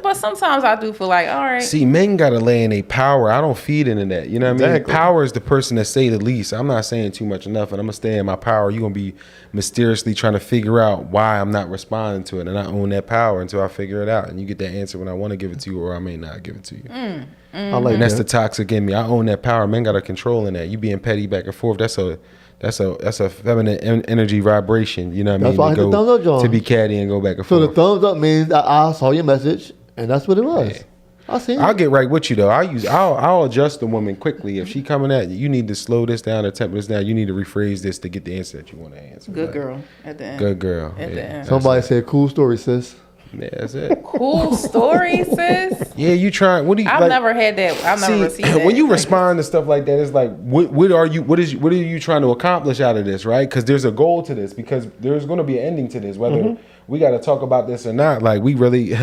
but sometimes I do feel like, all right. See, men gotta lay in a power. I don't feed into that. You know what I mean? Exactly. Power is the person that say the least. I'm not saying too much enough, and I'm gonna stay in my power. You're gonna be mysteriously trying to figure out why I'm not responding to it, and I own that power until I figure it out. And you get that answer when I want to give it to you, or I may not give it to you. I like And that's the that. toxic in me. I own that power. Men got a control in that. You being petty back and forth. That's a feminine energy vibration. You know what I That's mean? why I hit the thumbs up, John. To be catty and go back and So the forth. thumbs up means that I saw your message, and that's what it was. Yeah. I seen I'll it. get right with you though. I'll adjust the woman quickly. If she coming at you, you need to slow this down or temper this down. You need to rephrase this to get the answer that you want to answer. Good Like, girl at the end. Good girl. At the Yeah, end. Somebody said, "Cool story, sis." yeah, that's it. Cool story, sis. Yeah, you trying? What do you? I've like, never had that. I've never received that. when you Like, respond to stuff like that, it's like, what are you trying to accomplish out of this, right? Because there's a goal to this. Because there's going to be an ending to this, whether we got to talk about this or not. Like, we really,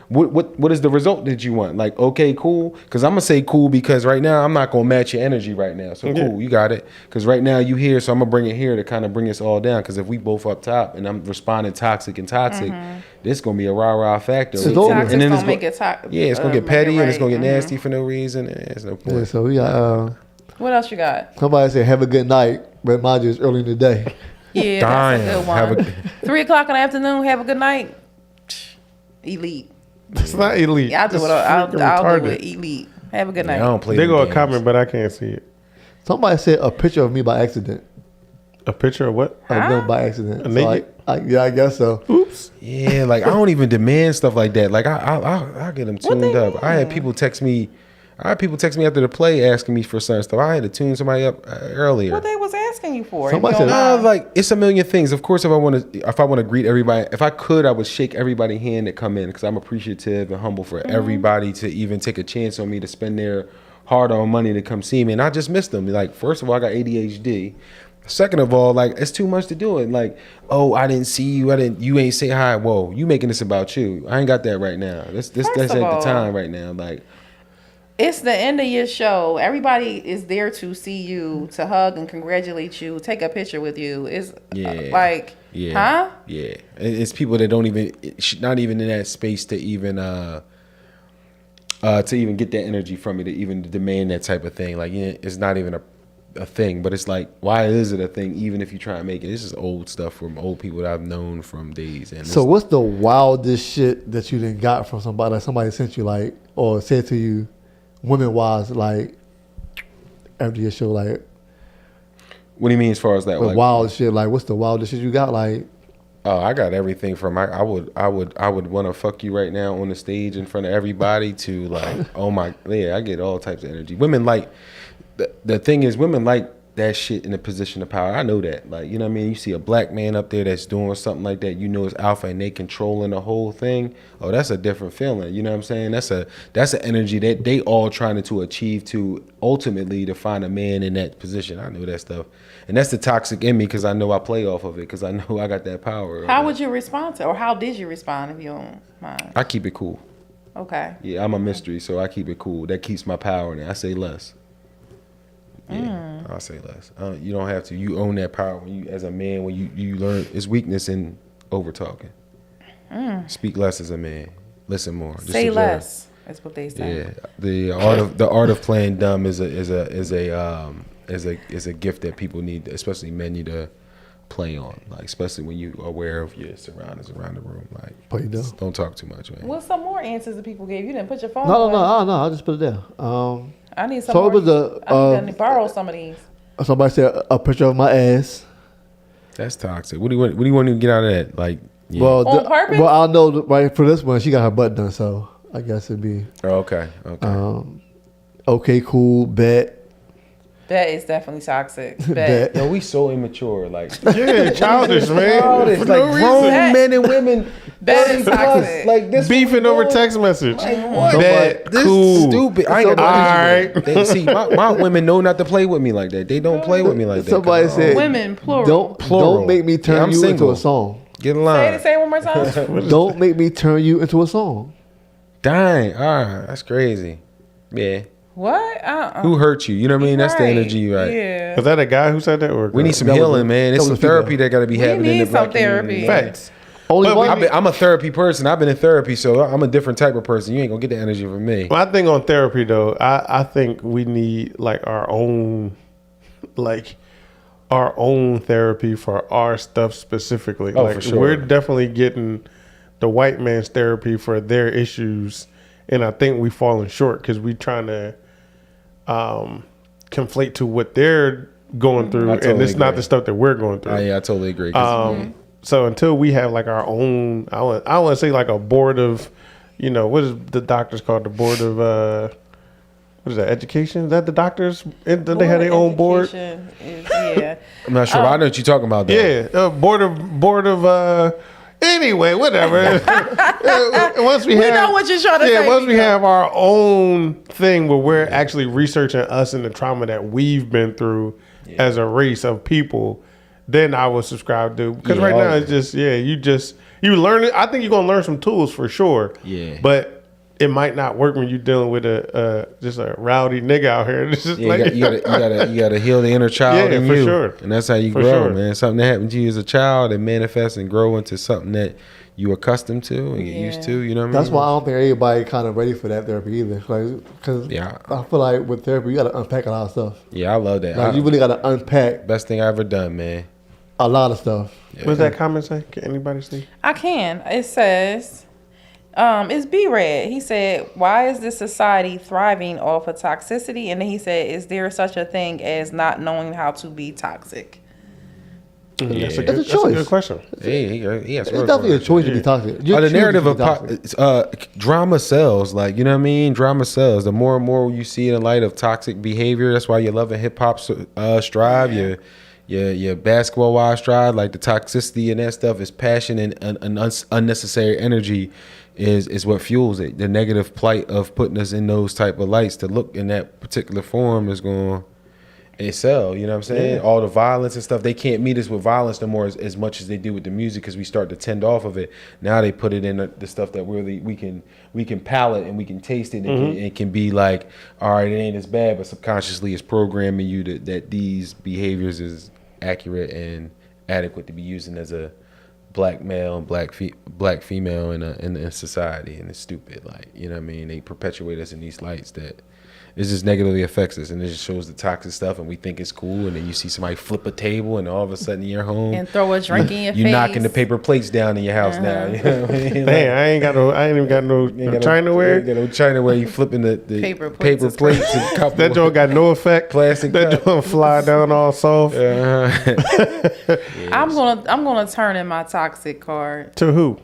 what is the result that you want? Like, okay, cool. Because I'm gonna say cool because right now I'm not gonna match your energy right now. So cool, you got it. Because right now you here, so I'm gonna bring it here to kind of bring us all down. Because if we both up top and I'm responding toxic, this gonna be a rah factor. So don't- Toxic And then don't it's make go- it toxic. Yeah, it's gonna get petty and it's gonna get nasty for no reason. And there's no point. Yeah, so we got What else you got? somebody said, "Have a good night," but mind you, it's early in the day. Yeah, Dying. that's a good Have one. a- 3 o'clock in the afternoon. Have a good night. Elite. It's not elite. Yeah, I'll do It's it. I'll freaking do retarded. it. Elite. Have a good Yeah, I night. don't play. They them go a games. comment, but I can't see it. Somebody said a picture of me by accident. A picture of what? Of them by accident. So Naked? yeah, I guess so. Oops. Yeah, like I don't even demand stuff like that. Like I get them tuned they up. I had mean? people text me. I had people text me after the play asking me for certain stuff. I had to tune somebody up earlier. What they was asking you for? Somebody if you said- don't mind. Like it's a million things. Of course, if I want to greet everybody, if I could, I would shake everybody's hand that come in because I'm appreciative and humble for everybody to even take a chance on me to spend their hard-earned money to come see me. And I just missed them. Like first of all, I got ADHD. Second of all, like it's too much to do it. Like, oh, I didn't see you. You ain't say hi. Whoa, you making this about you? I ain't got that right now. That's First ain't of the all, time right now. Like, It's the end of your show. Everybody is there to see you, to hug and congratulate you, take a picture with you. It's Yeah. like, yeah, huh? yeah. It's people that don't even, not even in that space to even get that energy from me, to even demand that type of thing. Like, yeah, it's not even a thing, but it's like, why is it a thing? Even if you try and make it, this is old stuff from old people that I've known from days. And So what's the wildest shit that you done got from somebody? Like somebody sent you like, or said to you, women wise, like after your show, like what do you mean as far as that? the Like, wild shit? Like what's the wildest shit you got? Like oh, I got everything from I would want to fuck you right now on the stage in front of everybody to like, oh my, yeah, I get all types of energy. Women like the thing is, women like that shit in a position of power. I know that. Like, you know what I mean? You see a black man up there that's doing something like that, you know it's alpha and they controlling the whole thing. Oh, that's a different feeling. You know what I'm saying? That's an energy that they all trying to achieve to ultimately to find a man in that position. I know that stuff. And that's the toxic in me because I know I play off of it because I know I got that power. How would you respond to, or how did you respond if you don't mind? I keep it cool. Okay. Yeah, I'm a mystery, so I keep it cool. That keeps my power in it. I say less. Yeah, I'll say less. You don't have to. You own that power when you, as a man, when you learn it's weakness in over talking. Speak less as a man. Listen more. Just Say observe. less. That's what they say. Yeah, the art of playing dumb is a gift that people need, especially men need to play on. Like especially when you are aware of your surroundings around the room. Like Play dumb. don't talk too much, man. What's some more answers that people gave you? Didn't put your phone. no, away. I just put it there. I need some So more. it was I need to borrow some of these. Somebody said a picture of my ass. That's toxic. What do you want to get out of that? Like, yeah. Well, On purpose? Well, I know right for this one, she got her butt done, so I guess it'd be Oh, okay. okay, cool, bet. That is definitely toxic. Bet. Bet. Yo, we so immature. Like, Yeah, childish, man. childish, For like no grown reason. men and women. That is 30 plus, toxic. Like this. Beefing what we over doing? text message. Like, what? Bet. This Cool. stupid. I ain't got Alright. no issue with it. See, my women know not to play with me like that. They don't play with me like that. Somebody said, Women, plural. Don't make me Yeah, turn I'm you into single. a song. Get in Say line. it. Say it one more time. Don't make me turn you into a song. Dang. All right. That's crazy. Yeah. What? Who hurt you? You know what I mean? That's the energy, right? Yeah. Was that a guy who said that? Or a We girl? need some That was healing, a- man. that It's was some a therapy female. that got to be happening in need the black some therapy. community. Facts. Only But one. I'm a therapy person. I've been in therapy, so I'm a different type of person. You ain't gonna get the energy from me. My thing on therapy though, I think we need like our own therapy for our stuff specifically. Oh, like for sure. we're definitely getting the white man's therapy for their issues, and I think we falling short because we trying to conflate to what they're going through, totally and it's not agree. the stuff that we're going through. Yeah, I totally agree. 'Cause, So until we have like our own, I want to say like a board of, what is the doctors called? The board of what is that? Education? Is that the doctors? They have their own board. Yeah. I'm not sure. But I know what you're talking about, though. Yeah, board of. Anyway, whatever. Once we know what you're trying to say, once we Nico. have our own thing where we're actually researching us and the trauma that we've been through as a race of people, then I will subscribe to. Because right now it's just you learn it. I think you're gonna learn some tools for sure. Yeah. But it might not work when you're dealing with just a rowdy nigga out here. It's just Yeah, like, you gotta heal the inner child Yeah, in for you, sure. and that's how you For grow, sure. man. Something that happened to you as a child and manifests and grow into something that you accustomed to and get used to. You know what I mean? That's why I don't think everybody kind of ready for that therapy either. Like, because Yeah. I feel like with therapy, you got to unpack a lot of stuff. Yeah, I love that. Like, you really got to unpack Best thing I ever done, man. a lot of stuff. what does that comment say? Can anybody see? I can. It says, it's B-Red. He said, why is this society thriving off of toxicity? And then he said, is there such a thing as not knowing how to be toxic? That's a It's a good choice. question. Hey, he has It's definitely a choice to be toxic. You're the choosing narrative to of be toxic. drama sells, like, you know what I mean? Drama sells. The more and more you see in the light of toxic behavior, that's why you love a hip hop strive. Your basketball wise strive, like the toxicity and that stuff is passion and unnecessary energy is what fuels it. The negative plight of putting us in those type of lights to look in that particular form is going to sell. You know what I'm saying? Yeah. All the violence and stuff, they can't meet us with violence no more as much as they do with the music because we start to tend off of it. Now they put it in the stuff that really we can palate and we can taste it and it can be like, all right, it ain't as bad, but subconsciously it's programming you that these behaviors is accurate and adequate to be using as a black male and black female in society, and it's stupid. Like, you know what I mean? They perpetuate us in these lights that it just negatively affects us, and it just shows the toxic stuff, and we think it's cool, and then you see somebody flip a table, and all of a sudden you're home And throw a drink in your you face. knocking the paper plates down in your house now. You know what I mean? Damn, I ain't even got no Chinaware. You know, Chinaware, you flipping the Paper paper plates plates, is and couple That joint got no effect. Plastic That cup. joint fly down all soft. I'm gonna turn in my toxic card. To who?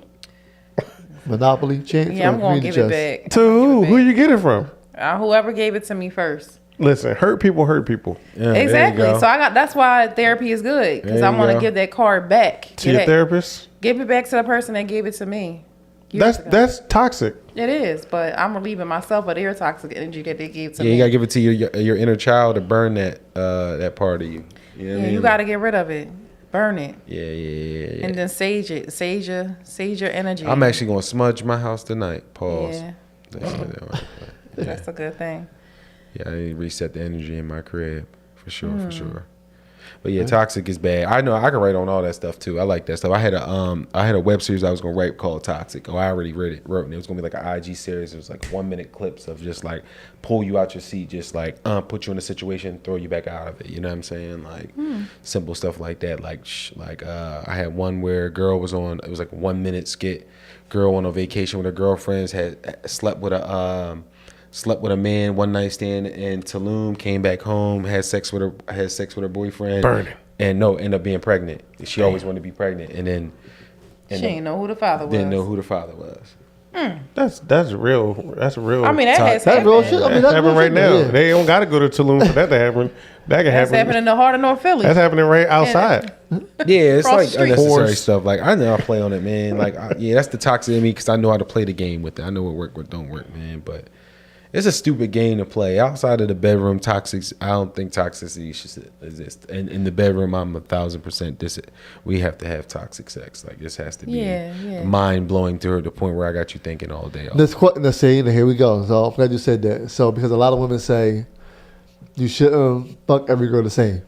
Monopoly chance. Yeah, or I'm gonna community give it chest? back. To who? Who you get it from? Whoever gave it to me first. Listen, hurt people hurt people. Yeah, there you Exactly. go. So that's why therapy is good because There I you want to go. give that card back. To your therapist? Give it back to the person that gave it to me. years ago. That's toxic. It is, but I'm relieving myself of their toxic energy that they gave to Yeah, me. you gotta give it to your inner child to burn that part of you. You know what I mean? You got to get rid of it, burn it, Yeah. and then sage it. Sage your energy. I'm actually gonna smudge my house tonight. Pause. Yeah, Yeah. that's a good thing. Yeah, I need to reset the energy in my crib for sure. But yeah, toxic is bad. I know I can write on all that stuff too. I like that stuff. I had a web series I was gonna write called Toxic. I already wrote it, and it was gonna be like an IG series. It was like 1 minute clips of just like pull you out your seat, just like put you in a situation, throw you back out of it. You know what I'm saying? Like simple stuff like that. Like I had one where a girl was on. It was like a 1 minute skit. Girl on a vacation with her girlfriends had slept with a man one night stand in Tulum, came back home, had sex with her boyfriend. Burning. And ended up being pregnant. She always wanted to be pregnant, and then She didn't know who the father was. didn't know who the father was. That's real. That's real. I mean, that has That's real happened. shit. I mean, that's happening real right shit, now. yeah. They don't got to go to Tulum for that to happen. That can That's happen. happening in the heart of North Philly. That's happening right outside. Yeah, it's Cross like the street. unnecessary Horse. stuff. Like I know I play on it, man. Like that's the toxic in me because I know how to play the game with it. I know what work, what don't work, man. But it's a stupid game to play outside of the bedroom. I don't think toxicity should exist. And in the bedroom, I'm 1,000% we have to have toxic sex. Like this has to be Yeah. mind blowing to the point where I got you thinking all day. Let's see. Here we go. So I'm glad you said that. So because a lot of women say you shouldn't fuck every girl the same,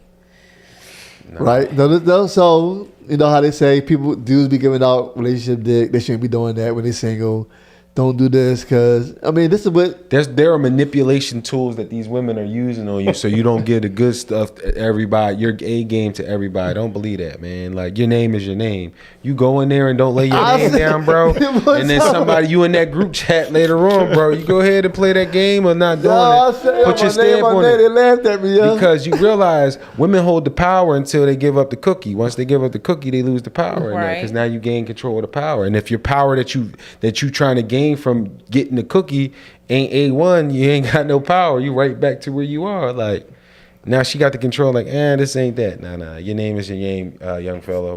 right? No. So you know how they say dudes be giving out relationship dick. They shouldn't be doing that when they're single. don't do this because I mean, this is what There are manipulation tools that these women are using on you, so you don't get the good stuff to everybody. Your A game to everybody. Don't believe that, man. Like your name is your name. You go in there and don't lay your name down, bro. And then somebody you in that group chat later on, bro. You go ahead and play that game or not doing it. Put your stamp on They it. laughed at me, Because you realize women hold the power until they give up the cookie. Once they give up the cookie, they lose the power. Right. Because now you gain control of the power. And if your power that you trying to gain from getting the cookie ain't A1, you ain't got no power. You right back to where you are. Like now she got the control. Like, this ain't that. Nah. Your name is your name, young fella.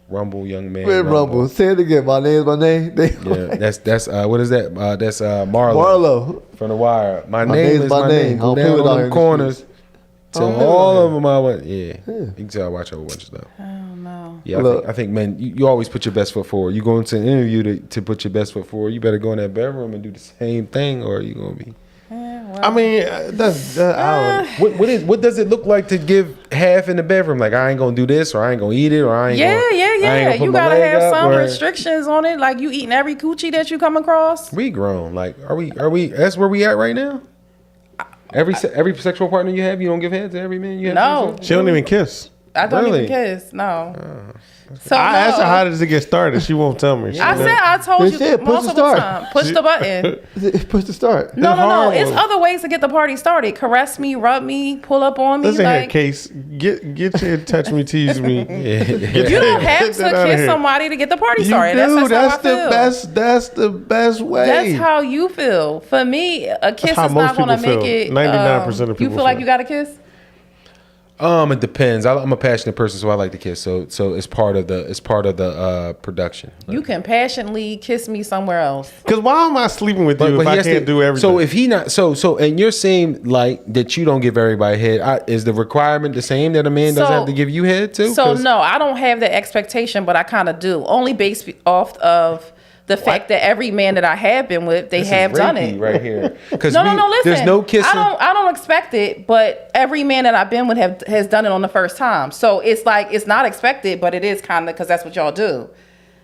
Rumble, young man. Man, Rumble. Say it again. My name's my name. Yeah, that's what is that? That's Marlo. Marlo. From The Wire. My My name name's is my my name. name. I Go don't play down with on out them here in the corners. streets. To don't play all with of them, I went. Yeah, you can tell I watch a whole bunch of stuff. I don't know. Yeah, Look. I think men, you always put your best foot forward. You go into an interview to put your best foot forward. You better go in that bedroom and do the same thing, or you gonna be. Yeah, well, I mean, I don't. What does it look like to give half in the bedroom? Like I ain't gonna do this, or I ain't gonna eat it, or I ain't. yeah. gonna put You my gotta leg have up, some or- restrictions on it. Like you eating every coochie that you come across. We grown. Like are we? That's where we at right now. Every sexual partner you have, you don't give head to every man you have. No. sex with? She don't even kiss. I don't Really? even kiss. No. So I asked her no. how does it get started. She won't tell me. She I said- said I told They you said push the multiple start. times. Push the button. Push the start. No. horrible. It's other ways to get the party started. Caress me, rub me, pull up on me. Listen here, Like Case. Get your touch me, tease me. you don't have Get to that outta kiss here. somebody to get the party You started. do. That's the how I feel. best. That's the best way. That's how you feel. For me, a kiss how is not most gonna people make feel. it. 99% of You people feel like feel. you got a kiss? It depends. I'm a passionate person, so I like to kiss. So it's part of the production. You can passionately kiss me somewhere else. Because why am I sleeping with you if he I has can't to- do everything? So if he not and you're saying like that you don't give everybody head, is the requirement the same that a man doesn't So- have to give you head too? So 'Cause- no, I don't have that expectation, but I kind of do. Only based off of the fact that every man that I have been with, they This is have done rapey it. right here. Because No, listen. There's no kissing. I don't expect it, but every man that I've been with has done it on the first time. So it's like it's not expected, but it is kind of because that's what y'all do.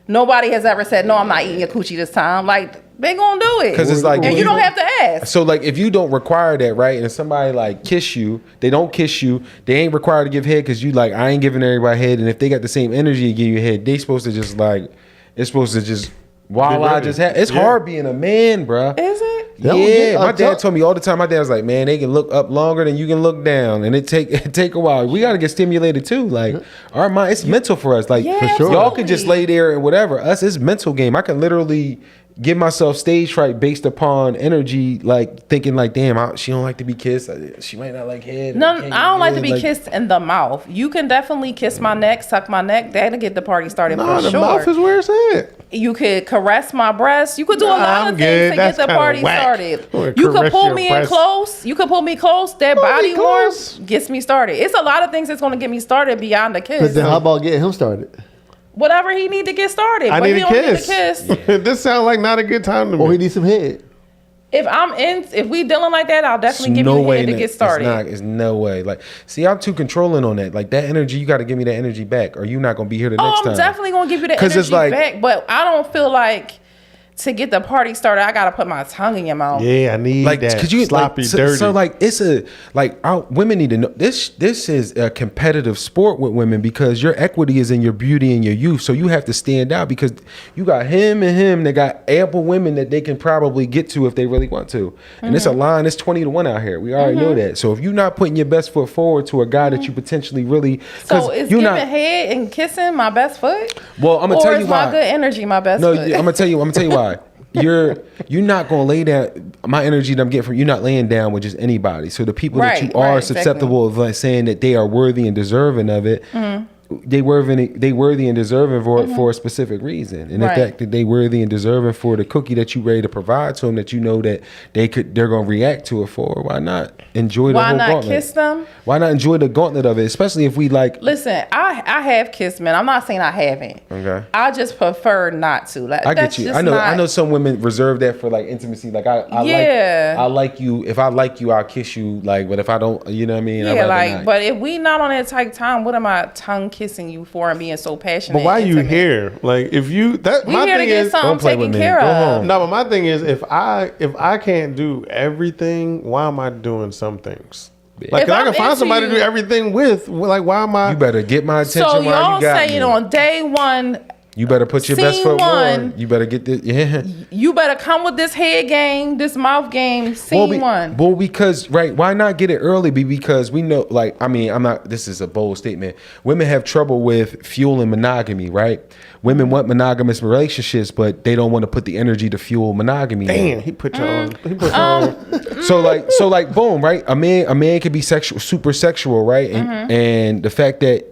Nobody has ever said, "No, I'm not eating your coochie this time." Like they gonna do it 'Cause it's like- and you don't have to ask. So like if you don't require that, right, and if somebody like kiss you, they don't kiss you, they ain't required to give head because you like I ain't giving everybody head, and if they got the same energy to give you head, they supposed to just like it's supposed to just while I ready. just have it's Yeah. hard being a man, bruh. Is it? That was Yeah, it. my I dad tell- told me all the time. My dad was like, "Man, they can look up longer than you can look down, and it take a while. We got to get stimulated too. Like our mind, it's mental for us. Like Yeah, sure. y'all can just absolutely. lay there and whatever. Us, it's mental game. I can literally give myself stage fright based upon energy, like thinking like, damn, she don't like to be kissed. She might not like head. No, Can't I don't like get to be head. kissed in the mouth. You can definitely kiss my neck, suck my neck. That'll get the party started no, for the sure. mouth is where it's at. You could caress my breast. You could do a Nah, lot I'm of good. things to That's get the kinda party whack. started. I'm gonna You could caress pull your me in breast. close. You could pull me close. That Pull me body close. warmth gets me started. It's a lot of things that's going to get me started beyond the But kiss. then how about getting him started? Whatever he need to get started. I but need he a don't need kiss. to kiss. This sounds like not a good time to me. Or he needs some head. If we dealing like that, I'll definitely give you a hand to get started. It's no way. Like, see, I'm too controlling on that. Like that energy, you got to give me that energy back, or you're not gonna be here the next I'm time. definitely gonna give you the 'Cause energy it's like- back, but I don't feel like to get the party started, I gotta put my tongue in your mouth. Yeah, I need Like, that. could you Sloppy, like, dirty. So like, it's a like our women need to know this. This is a competitive sport with women because your equity is in your beauty and your youth. So you have to stand out because you got him and him that got ample women that they can probably get to if they really want to. And it's a line. It's 20-1 out here. We already know that. So if you're not putting your best foot forward to a guy that you potentially really, So is you're giving not. head and kissing my best foot? Well, I'm gonna or tell is you my why. good energy my best No, foot? I'm gonna tell you why. You're not gonna lay down my energy that I'm getting from you're not laying down with just anybody. So the people that you Right, are right, susceptible of like saying that they are worthy and deserving of it. They worthy and deserving for it for a specific reason. And Right. the fact that they worthy and deserving for the cookie that you ready to provide to them that you know that they're gonna react to it for. Why not enjoy the Why whole not gauntlet? kiss them? Why not enjoy the gauntlet of it? Especially if we like Listen, I have kissed men. I'm not saying I haven't. Okay. I just prefer not to. Like, I get that's you. just I know. not- I know some women reserve that for like intimacy. Like Yeah. I like you. If I like you, I'll kiss you. Like, but if I don't, you know what I mean. I'd Yeah, rather like, not. but if we not on that tight time, what am I tongue kissing you for and being so passionate. But why are you intimate. here? Like if you that We my here to thing get is something don't play with taken me. care Go of. home. no, but my thing is if I can't do everything, why am I doing some things? Like If I can I'm find into somebody to do you- everything with. Like why am I? You better get my attention So while y'all you got saying me. on day one, You better put your best Scene foot one. forward. You better get this. Yeah. you better come with this head game, this mouth game. Scene one. Well, because right, why not get it early? Because we know, like, I mean, I'm not. This is a bold statement. Women have trouble with fueling monogamy, right? Women want monogamous relationships, but they don't want to put the energy to fuel monogamy. Damn, he put you on. He put you on. So like, boom, right? A man can be sexual, super sexual, right? And the fact that,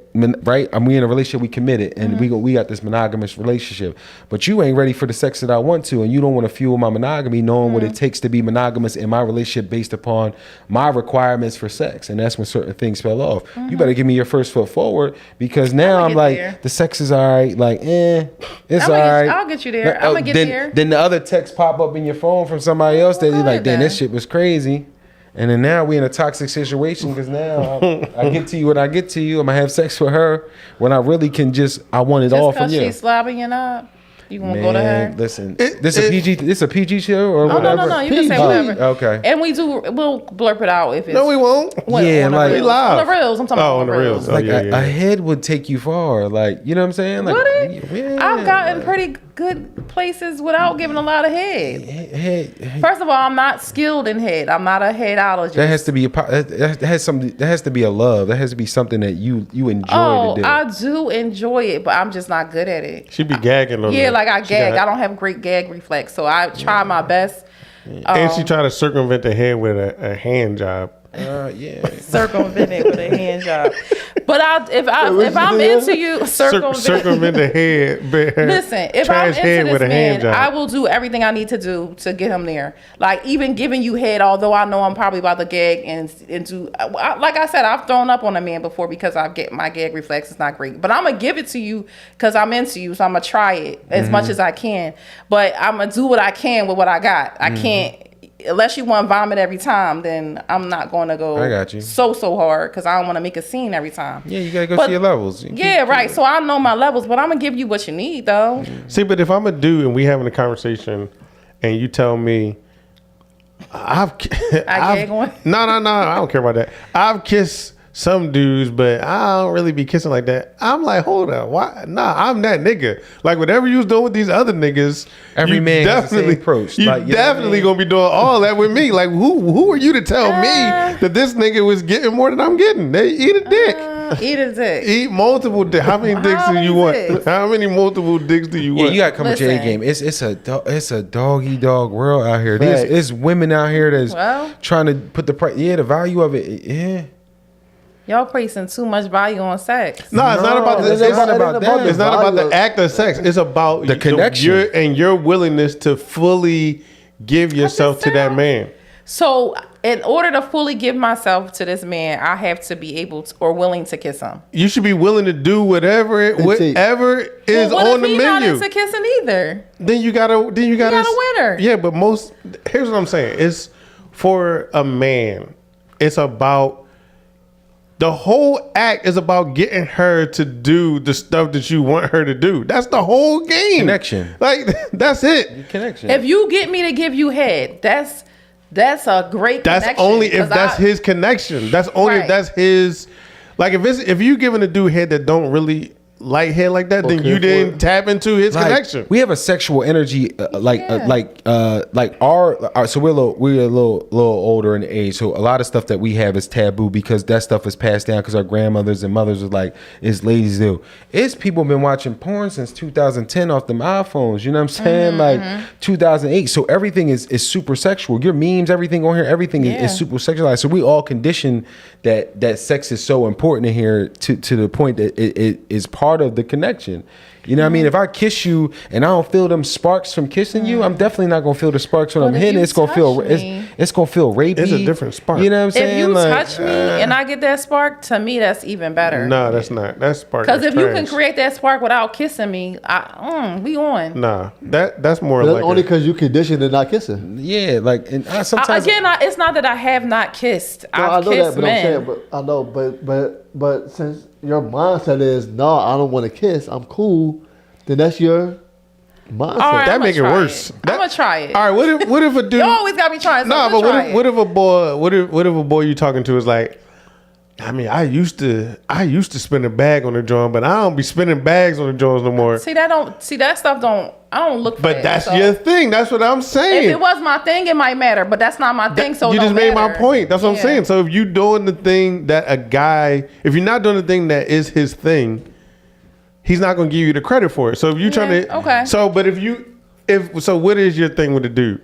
right, we in a relationship, we committed, and we got this monogamous relationship, but you ain't ready for the sex that I want to, and you don't want to fuel my monogamy, knowing what it takes to be monogamous in my relationship based upon my requirements for sex, and that's when certain things fell off. You better give me your first foot forward, because now I'm get like, there. the sex is all right, like, it's I'ma all get- right. I'll get you there. I'ma get then, there. Then the other text pop up in your phone from somebody else that Go you like, ahead damn, then. this shit was crazy. And then now we in a toxic situation because now I get to you when I get to you. I'm gonna have sex with her when I really can I want it all Just from because you. she's slobbing you up, you gonna go to her? Listen, It- this a PG show or Oh, whatever. no. You can say PG. whatever. Okay. And we'll blurp it out if it's. No, we won't. Yeah, on the like- reels. We live. On the reels. I'm talking about on the reels. Oh, Like yeah, a yeah. head would take you far. Like, you know what I'm saying? Like, Would it? yeah, I've gotten like, pretty good places without giving a lot of head. head. First of all, I'm not skilled in head. I'm not a headologist. That has to be that has something. That has to be a love. That has to be something that you enjoy to do. I do enjoy it, but I'm just not good at it. She be gagging on Yeah, that. like I She gag. got- I don't have great gag reflex, so I try my best. And she try to circumvent the head with a hand job. Yeah. Circumvent it with a hand job. But if I'm into you, circumvent. Circumvent the head. Listen, if I'm trash head into with this a hand man, job. I will do everything I need to do to get him there. Like even giving you head, although I know I'm probably about to gag and do. Like I said, I've thrown up on a man before because my gag reflex is not great. But I'm gonna give it to you because I'm into you, so I'm gonna try it as much as I can. But I'm gonna do what I can with what I got. I can't. Unless you want to vomit every time, then I'm not going to go I got you. so hard because I don't want to make a scene every time. Yeah, you gotta go But- see your levels. Yeah, right. So I know my levels, but I'm gonna give you what you need, though. See, but if I'm a dude and we having a conversation, and you tell me, gag on? No, I don't care about that. I've kissed some dudes, but I don't really be kissing like that. I'm like, hold on, why? Nah, I'm that nigga. Like whatever you was doing with these other niggas, Every you man has the same approach. You Like, you know what I definitely mean? gonna be doing all that with me. Like who are you to tell me that this nigga was getting more than I'm getting? They eat a dick. Eat a dick. Eat multiple dicks. How many dicks How do you many want? dicks? How many multiple dicks do you Yeah, want? you gotta come with your A Listen. game. It's a doggy dog world out here. There's Right. it's women out here that's Well. trying to put the price. Yeah, the value of it. Yeah. Y'all placing too much value on sex. No, it's not about the. it's It's not not about that. It's not about the value. act of sex. It's about The connection. your willingness to fully give yourself to that man. So, in order to fully give myself to this man, I have to be able to, or willing to kiss him. You should be willing to do whatever is Well, what on if the he not menu. into kissing either? Then you gotta got a winner. Yeah, but here's what I'm saying. It's for a man. It's about the whole act is about getting her to do the stuff that you want her to do. That's the whole game. Connection. Like that's it. Connection. If you get me to give you head, that's a great That's connection. only if 'Cause that's his connection. That's only if Right. that's his. Like if you giving a dude head that don't really like head like that, then Okay, you for didn't it. tap into his Like, connection. we have a sexual energy, Yeah. like our so we're a little older in age. So a lot of stuff that we have is taboo because that stuff is passed down because our grandmothers and mothers are like, it's ladies do. It's people been watching porn since 2010 off them iPhones. You know what I'm saying? Like 2008. So everything is super sexual. Your memes, everything on here, everything Yeah. is super sexualized. So we all conditioned that sex is so important in here to the point that it is part of the connection. You know what I mean? If I kiss you and I don't feel them sparks from kissing you, I'm definitely not gonna feel the sparks when But I'm if hitting. you It's gonna feel touch me- it's gonna feel rapey. It's a different spark. You know what I'm saying? If you Like, touch me and I get that spark, to me that's even better. Nah, that's not. That's spark. Because That's if you can trash. create that spark without kissing me, we on. Nah, that's more But like that's only a- because you conditioned to not kissing. yeah, like and I sometimes It's not that I have not kissed. No, I've I know kissed that, but men. I'm saying, but I know, but since your mindset is, no, I don't want to kiss. I'm cool. Then that's your mindset. All right, That I'ma make it try worse. I'm gonna try it. All right, what if a dude? You always got me trying. So Nah, I'm but gonna try what it. if a boy? What if a boy you talking to is like, I mean, I used to spend a bag on the joint, but I don't be spending bags on the joints no more. See that stuff don't. I don't look for But that. that's So your thing. That's what I'm saying. If it was my thing, it might matter. But that's not my thing. So you it just don't made my matter. point. That's what I'm Yeah. saying. So if you doing the thing that a guy, if you're not doing the thing that is his thing, he's not going to give you the credit for it. So if you trying to, okay. So but what is your thing with the dude?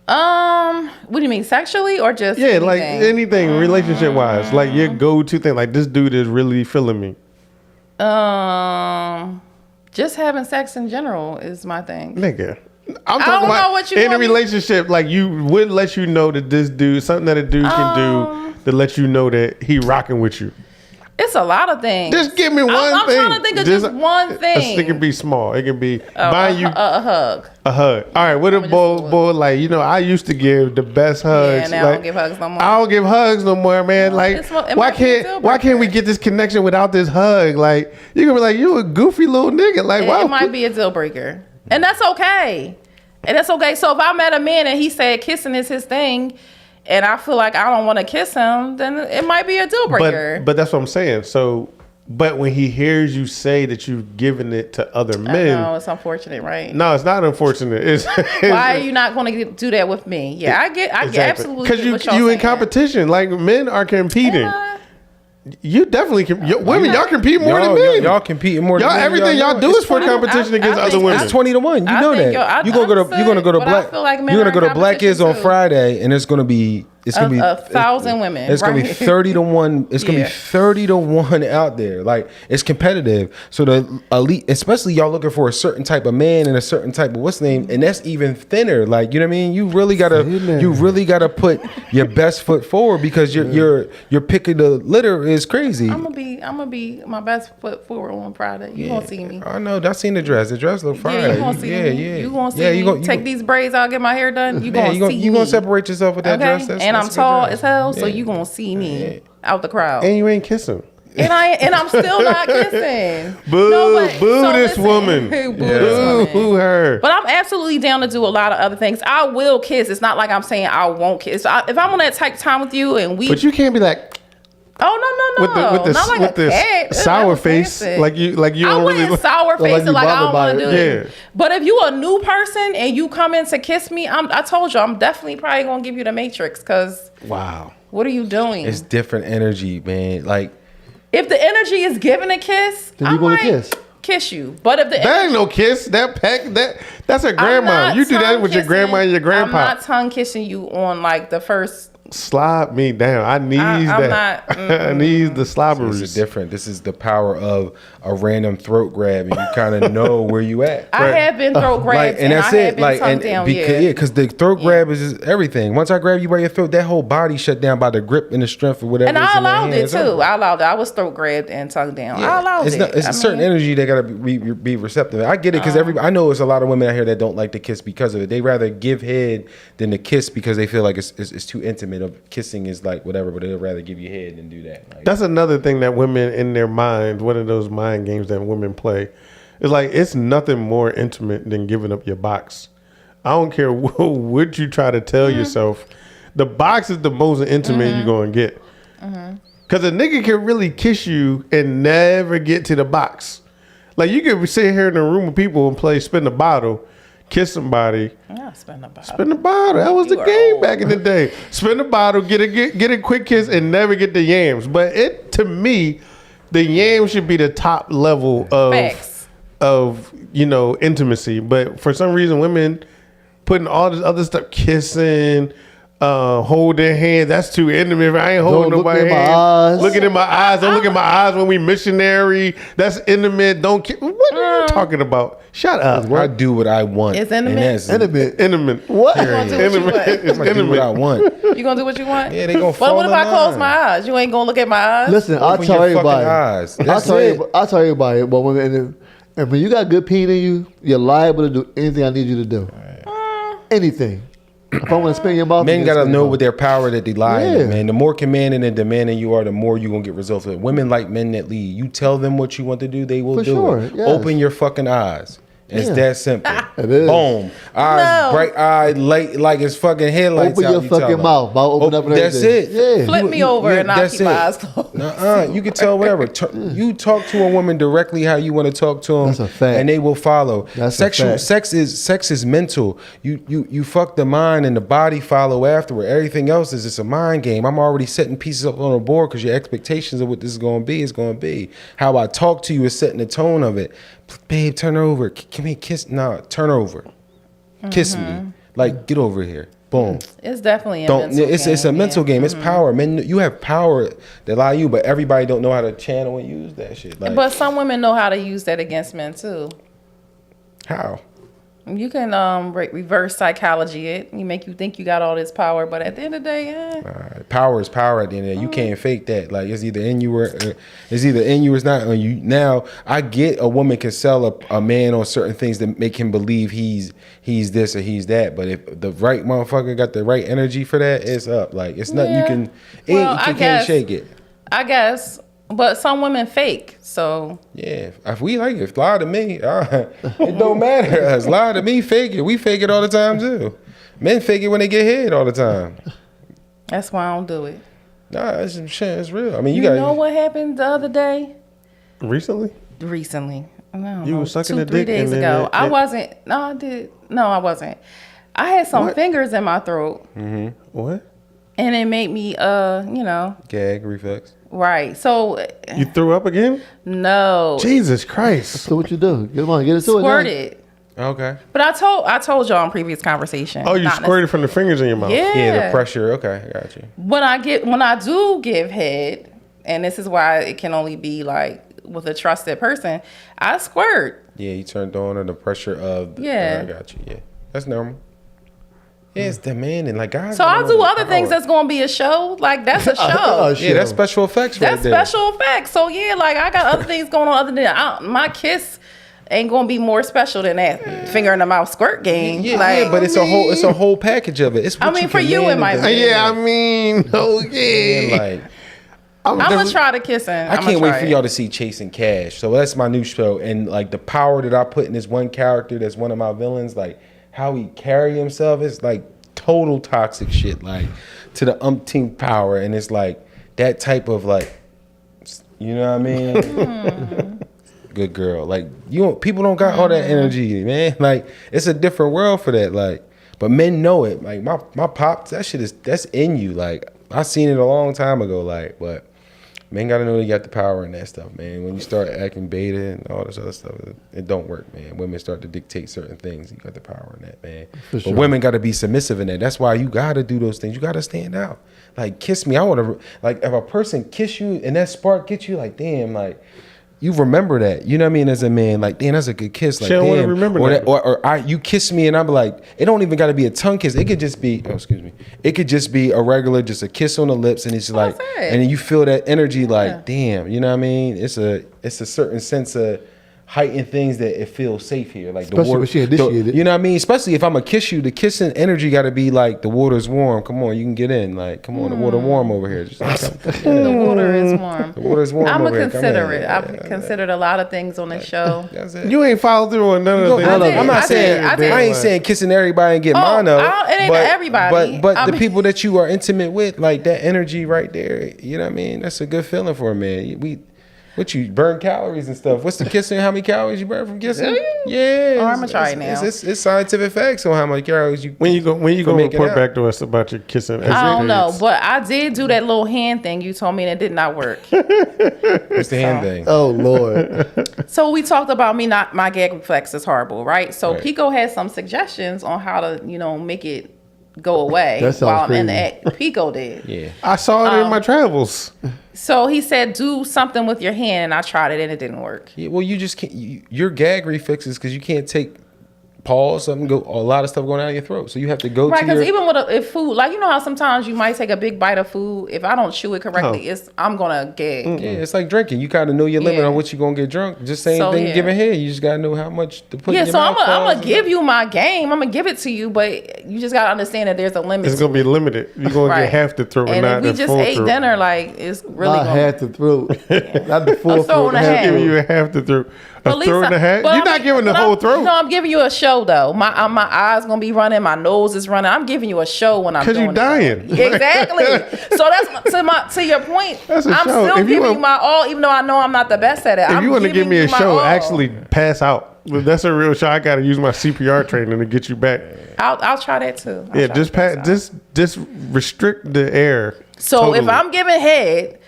What do you mean, sexually or just Yeah, anything? like anything relationship wise, like your go to thing. Like this dude is really feeling me. Just having sex in general is my thing. Nigga. I'm don't talking know about what you in a want me- relationship, like you would let you know that this dude, something that a dude can do to let you know that he rocking with you. It's a lot of things. Just give me one I'm thing. trying to think of just one thing. It can be small. It can be buying you a hug. a hug. All right, what a just boy, do it. boy, like, you know, I used to give the best hugs. now I like, don't give hugs no more. I don't give hugs no more, man. Like, it why might be a deal can't why can't we breaker. get this connection without this hug? Like, you're gonna be like, you a goofy little nigga. Like, wow. It might be a deal breaker. And that's okay. So if I met a man and he said kissing is his thing, and I feel like I don't want to kiss him, then it might be a deal breaker. But that's what I'm saying. So, but when he hears you say that you've given it to other men, no, it's unfortunate, right? no, it's not unfortunate. It's Why are you not going to do that with me? Yeah, I get absolutely because get what y'all you in saying. competition. Like men are competing. You definitely women. Y'all compete more than men. Y'all competing more than Y'all men. everything y'all know do it. is for competition against I other think- women. It's 20-1. You I know think that. I You're gonna go to but I black. feel like men You're gonna are go in to Black Kids on competition too. Friday, and it's gonna be 1,000 women. It's gonna be right? 30-1. It's gonna Yeah. be 30-1 out there. Like it's competitive. So the elite, especially y'all looking for a certain type of man and a certain type of what's the name, and that's even thinner. Like you know what I mean. You really gotta put your best foot forward because your picking the litter is crazy. I'm gonna be my best foot forward on Friday. You gonna see me. I know. I seen the dress. The dress look fire. Yeah, you gonna see me. You gonna see me. Take these braids out, get my hair done. You gonna see me. You gonna separate yourself with that Okay, dress. and I'm that's a good tall dress. as hell, so Yeah. you gonna see me out the crowd. And you ain't kissing. And I'm still not kissing. Boo, boo so this listen. woman. Boo Boo, this woman. her. But I'm absolutely down to do a lot of other things. I will kiss. It's not like I'm saying I won't kiss. If I'm on that type time with you and we, But you can't be like oh no, not like with a this cat. sour That's face, nasty. like you I don't wouldn't really. sour face like it you like I bothered don't by want to do it. it. Yeah. But if you a new person and you come in to kiss me, I told you I'm definitely probably gonna give you the Matrix because Wow. what are you doing? It's different energy, man. Like If the energy is giving a kiss, Then you I gonna might kiss you. But if the That ain't no kiss. That's a I'm grandma. not You do that tongue with your grandma and your kissing- I'm grandpa. not tongue kissing you on like the first. Slide me down. I need I'm that. not- I need the this slobberies. is different. This is the power of a random throat grab, and you kind of know where you at. I have been throat grabbed and I have been tongue down. Because the throat grab is just everything. Once I grab you by your throat, that whole body shut down by the grip and the strength or whatever. And is I in their allowed it hands. too. I allowed it. I was throat grabbed and tongue down. I allowed it's it. Not, it's a certain energy they gotta be receptive. I get it because I know it's a lot of women out here that don't like to kiss because of it. They rather give head than to kiss because they feel like it's too intimate. Of kissing is like whatever, but they'd rather give you head than do that. Like, That's another thing that women in their minds, one of those mind games that women play. It's like it's nothing more intimate than giving up your box. I don't care what you try to tell yourself. The box is the most intimate you're going to get. Because a nigga can really kiss you and never get to the box. Like you could sit here in a room with people and play spin the bottle, kiss somebody. Yeah, spin the bottle. Spin the bottle. That was the are game old. back in the day. Spin the bottle, get a quick kiss, and never get the yams. But to me, the yams should be the top level Facts. of intimacy. But for some reason, women putting all this other stuff, kissing, hold their hand. That's too intimate. I ain't holding Don't look nobody's in my hand. eyes. Looking in my eyes. Don't look in my eyes when we missionary. That's intimate. Don't. What are you talking about? Shut up. I do what I want. It's intimate? And that's Intimate. Intimate. What? You gonna do what you Intimate. want? It's I do what I intimate. want. You gonna do what you want? Yeah, they gonna But fall what if in I close line. my eyes? You ain't gonna look at my eyes? Listen, I'll Open tell your fucking everybody. eyes. I'll That's tell it. everybody. But and when you got good peen in you, you're liable to do anything I need you to do. Anything. If I want to spin your mouth, Men you gotta spin your know mouth. with their power that they lie in Yeah. it, man. The more commanding and demanding you are, the more you gonna get results. Women like men that lead. You tell them what you want to do, they will For do sure, it. yes. Open your fucking eyes. It's Yeah. that simple. It is. Boom. Eyes No. bright eyed, light like it's fucking headlights. Open out, your you tell fucking them. mouth. I'll open up and That's everything. it. Yeah. Flip me over and I'll that's keep my it. eyes closed. You can tell whatever. You talk to a woman directly how you want to talk to them. That's a fact. And they will follow. That's a fact. Sex is mental. You fuck the mind and the body follow afterward. Everything else is just a mind game. I'm already setting pieces up on the board because your expectations of what this is going to be is going to be. How I talk to you is setting the tone of it. Babe, turn over. Can we kiss? No, turn over. Kiss me. Like, get over here. Boom. It's definitely a Don't. mental It's a game, mental yeah. game. It's power. Men, you have power that lie you, but everybody don't know how to channel and use that shit. Like, But some women know how to use that against men too. how? You can reverse psychology it. You make you think you got all this power, but at the end of the day, Power is power at the end of the day. You can't fake that. Like, it's either in you or it's not on you. Now, I get a woman can sell a man on certain things that make him believe he's this or he's that. But if the right motherfucker got the right energy for that, it's up. Like, it's nothing you can. Well, You can't shake it. I guess. But some women fake, so Yeah, if we like it, lie to me. It don't matter to us. Lie to me, fake it. We fake it all the time too. Men fake it when they get hit all the time. that's why I don't do it. Nah, it's some shit. It's real. I mean, You you got. know what happened the other day? Recently? Recently, I don't You know, was sucking 2-3 a dick days and then ago. it- I wasn't. No, I did. No, I wasn't. I had some What? fingers in my throat, What? and it made me, Gag reflex. right. So You threw up again? no, Jesus Christ. So what you do? Get into it. now. squirted. Okay. But I told y'all in previous conversation. Oh, you not squirted from the fingers in your mouth. Yeah. Yeah, the pressure. Okay, I got you. When I do give head, and this is why it can only be like with a trusted person, I squirt. Yeah, you turned on under the pressure of. Yeah. I got you. Yeah, that's normal. Yeah, it's demanding. Like, guys. So gotta I'll know do the other things power. that's gonna be a show. Like that's a Oh, show. Yeah, that's special effects right That's there. special effects. So yeah, like I got other things going on other than my kiss ain't gonna be more special than that finger in the mouth squirt game. Yeah, like, yeah, but it's a whole package of it. It's what I mean, for you, command it might and be. demand. Yeah, I mean, okay. And, like, I'm gonna try the kissing. I can't wait for y'all to see Chasing Cash. So that's my new show, and like the power that I put in this one character that's one of my villains, like how he carry himself is like total toxic shit, like to the umpteenth power, and it's like that type of like, you know what I mean? Good girl, like people don't got all that energy, man. Like it's a different world for that, like. But men know it. Like my pops, that's in you. Like I seen it a long time ago. Like, but men gotta know they got the power in that stuff, man. When you start acting beta and all this other stuff, it don't work, man. Women start to dictate certain things. You got the power in that, man. But women gotta be submissive in that. That's why you gotta do those things. You gotta stand out. Like kiss me. I wanna like if a person kiss you and that spark gets you, like damn, like. You remember that, you know what I mean, as a man, like, damn, that's a good kiss. Like, She don't wanna damn. remember or that. Or you kiss me and I'm like, it don't even got to be a tongue kiss. It could just be, it could just be a regular, just a kiss on the lips, and it's like, That's it. and then you feel that energy, like, damn, you know what I mean? It's a certain sense of heightened things that it feels safe here, like Especially when she initiated. you know what I mean? Especially if I'm gonna kiss you, the kissing energy got to be like the water's warm. Come on, you can get in. Like, come on, the water warm over here. Just The water is warm. the water's warm. I'm over a here. Come considerate. in. I've considered a lot of things on this show. That's it. You ain't followed through on none of the Go- things. I did. I'm not I saying did. I ain't saying kissing everybody and get mine up. it ain't everybody. But I the mean- people that you are intimate with, like that energy right there, you know what I mean? That's a good feeling for a man. What you burn calories and stuff. What's the kissing? How many calories you burn from kissing? Do you? Yeah. Oh, I'ma try it now. It's scientific facts on how many calories you. When you go making report out. back to us about your kissing. I don't know, escapades. but I did do that little hand thing you told me, and it did not work. What's the hand thing? Oh Lord. So we talked about my gag reflex is horrible, right? So Right. Pico has some suggestions on how to, make it go away That sounds while I'm in the crazy. act. Pico did. Yeah. I saw it in my travels. So he said, do something with your hand, and I tried it, and it didn't work. Yeah, well, you just can't. Your gag reflexes because you can't take pause, something go, a lot of stuff going down your throat. So you have to go Right, to because your. even with if food, like you know how sometimes you might take a big bite of food. If I don't chew it correctly, I'm gonna gag. Yeah, it's like drinking. You kind of know your limit Yeah. on what you're gonna get drunk. Just same So, thing yeah. giving head. You just gotta know how much to put. Yeah, in your so mouth, I'm pause, gonna give you my game. I'm gonna give it to you, but you just gotta understand that there's a limit. It's gonna be limited. You're gonna Right. get half the throat, And not if we the just full ate throat. dinner, like it's really Not gonna. half the throat. Not the full A throat and a half. Giving you a half the throat. A At least throat and a half. but You're not giving the whole throat. No, I'm giving you a show though. My eyes gonna be running. My nose is running. I'm giving you a show when I'm 'Cause you doing dying. it. Exactly. So that's to your point. That's a I'm show. still If you giving want- you my all, even though I know I'm not the best at it. If you want to give me a show, all. actually pass out. But that's a real show. I got to use my CPR training to get you back. I'll try that too. Yeah, just just restrict the air. So if totally. I'm giving head,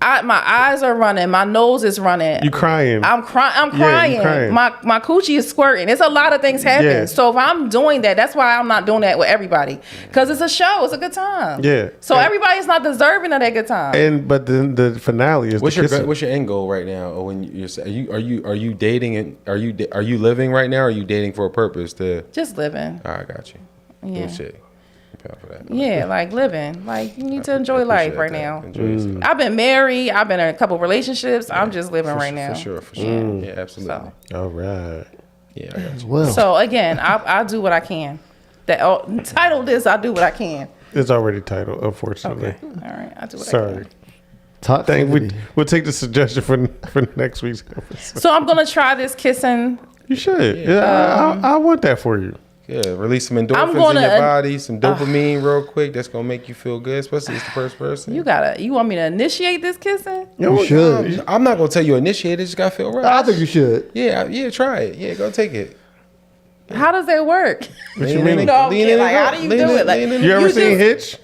my eyes are running, my nose is running. You crying. I'm crying. I'm Yeah, you crying. crying. My coochie is squirting. It's a lot of things happening. Yeah. So if I'm doing that, that's why I'm not doing that with everybody. Because it's a show. It's a good time. Yeah. So And- everybody's not deserving of that good time. But then the finale is What's the your kissing. what's your end goal right now? Or when are you dating and are you living right now? Or are you dating for a purpose? Just living. I got you. Yeah. Good shit. Proud for that. Yeah, like living. Like you need to enjoy life Appreciate right that. now. Enjoy yourself. I've been married. I've been in a couple relationships. I'm just living right now. For sure. Yeah, absolutely. So. All right. Yeah, I got you. Well, So again, I do what I can. Title this, I do what I can. It's already titled, unfortunately. Okay. All right. I do what I Sorry. can. Dang, toxicity. we'll take the suggestion for next week's episode. So I'm gonna try this kissing. You should. Yeah, I want that for you. Yeah, release some endorphins gonna- in your body, some dopamine real quick. That's gonna make you feel good, especially as the first person. You want me to initiate this kissing? You should. I'm not gonna tell you initiate it. Just gotta feel right. I think you should. Yeah, try it. Yeah, go take it. How does that work? What you mean? No, I'm kidding. Like, how do you do it? Like, You ever seen Hitch?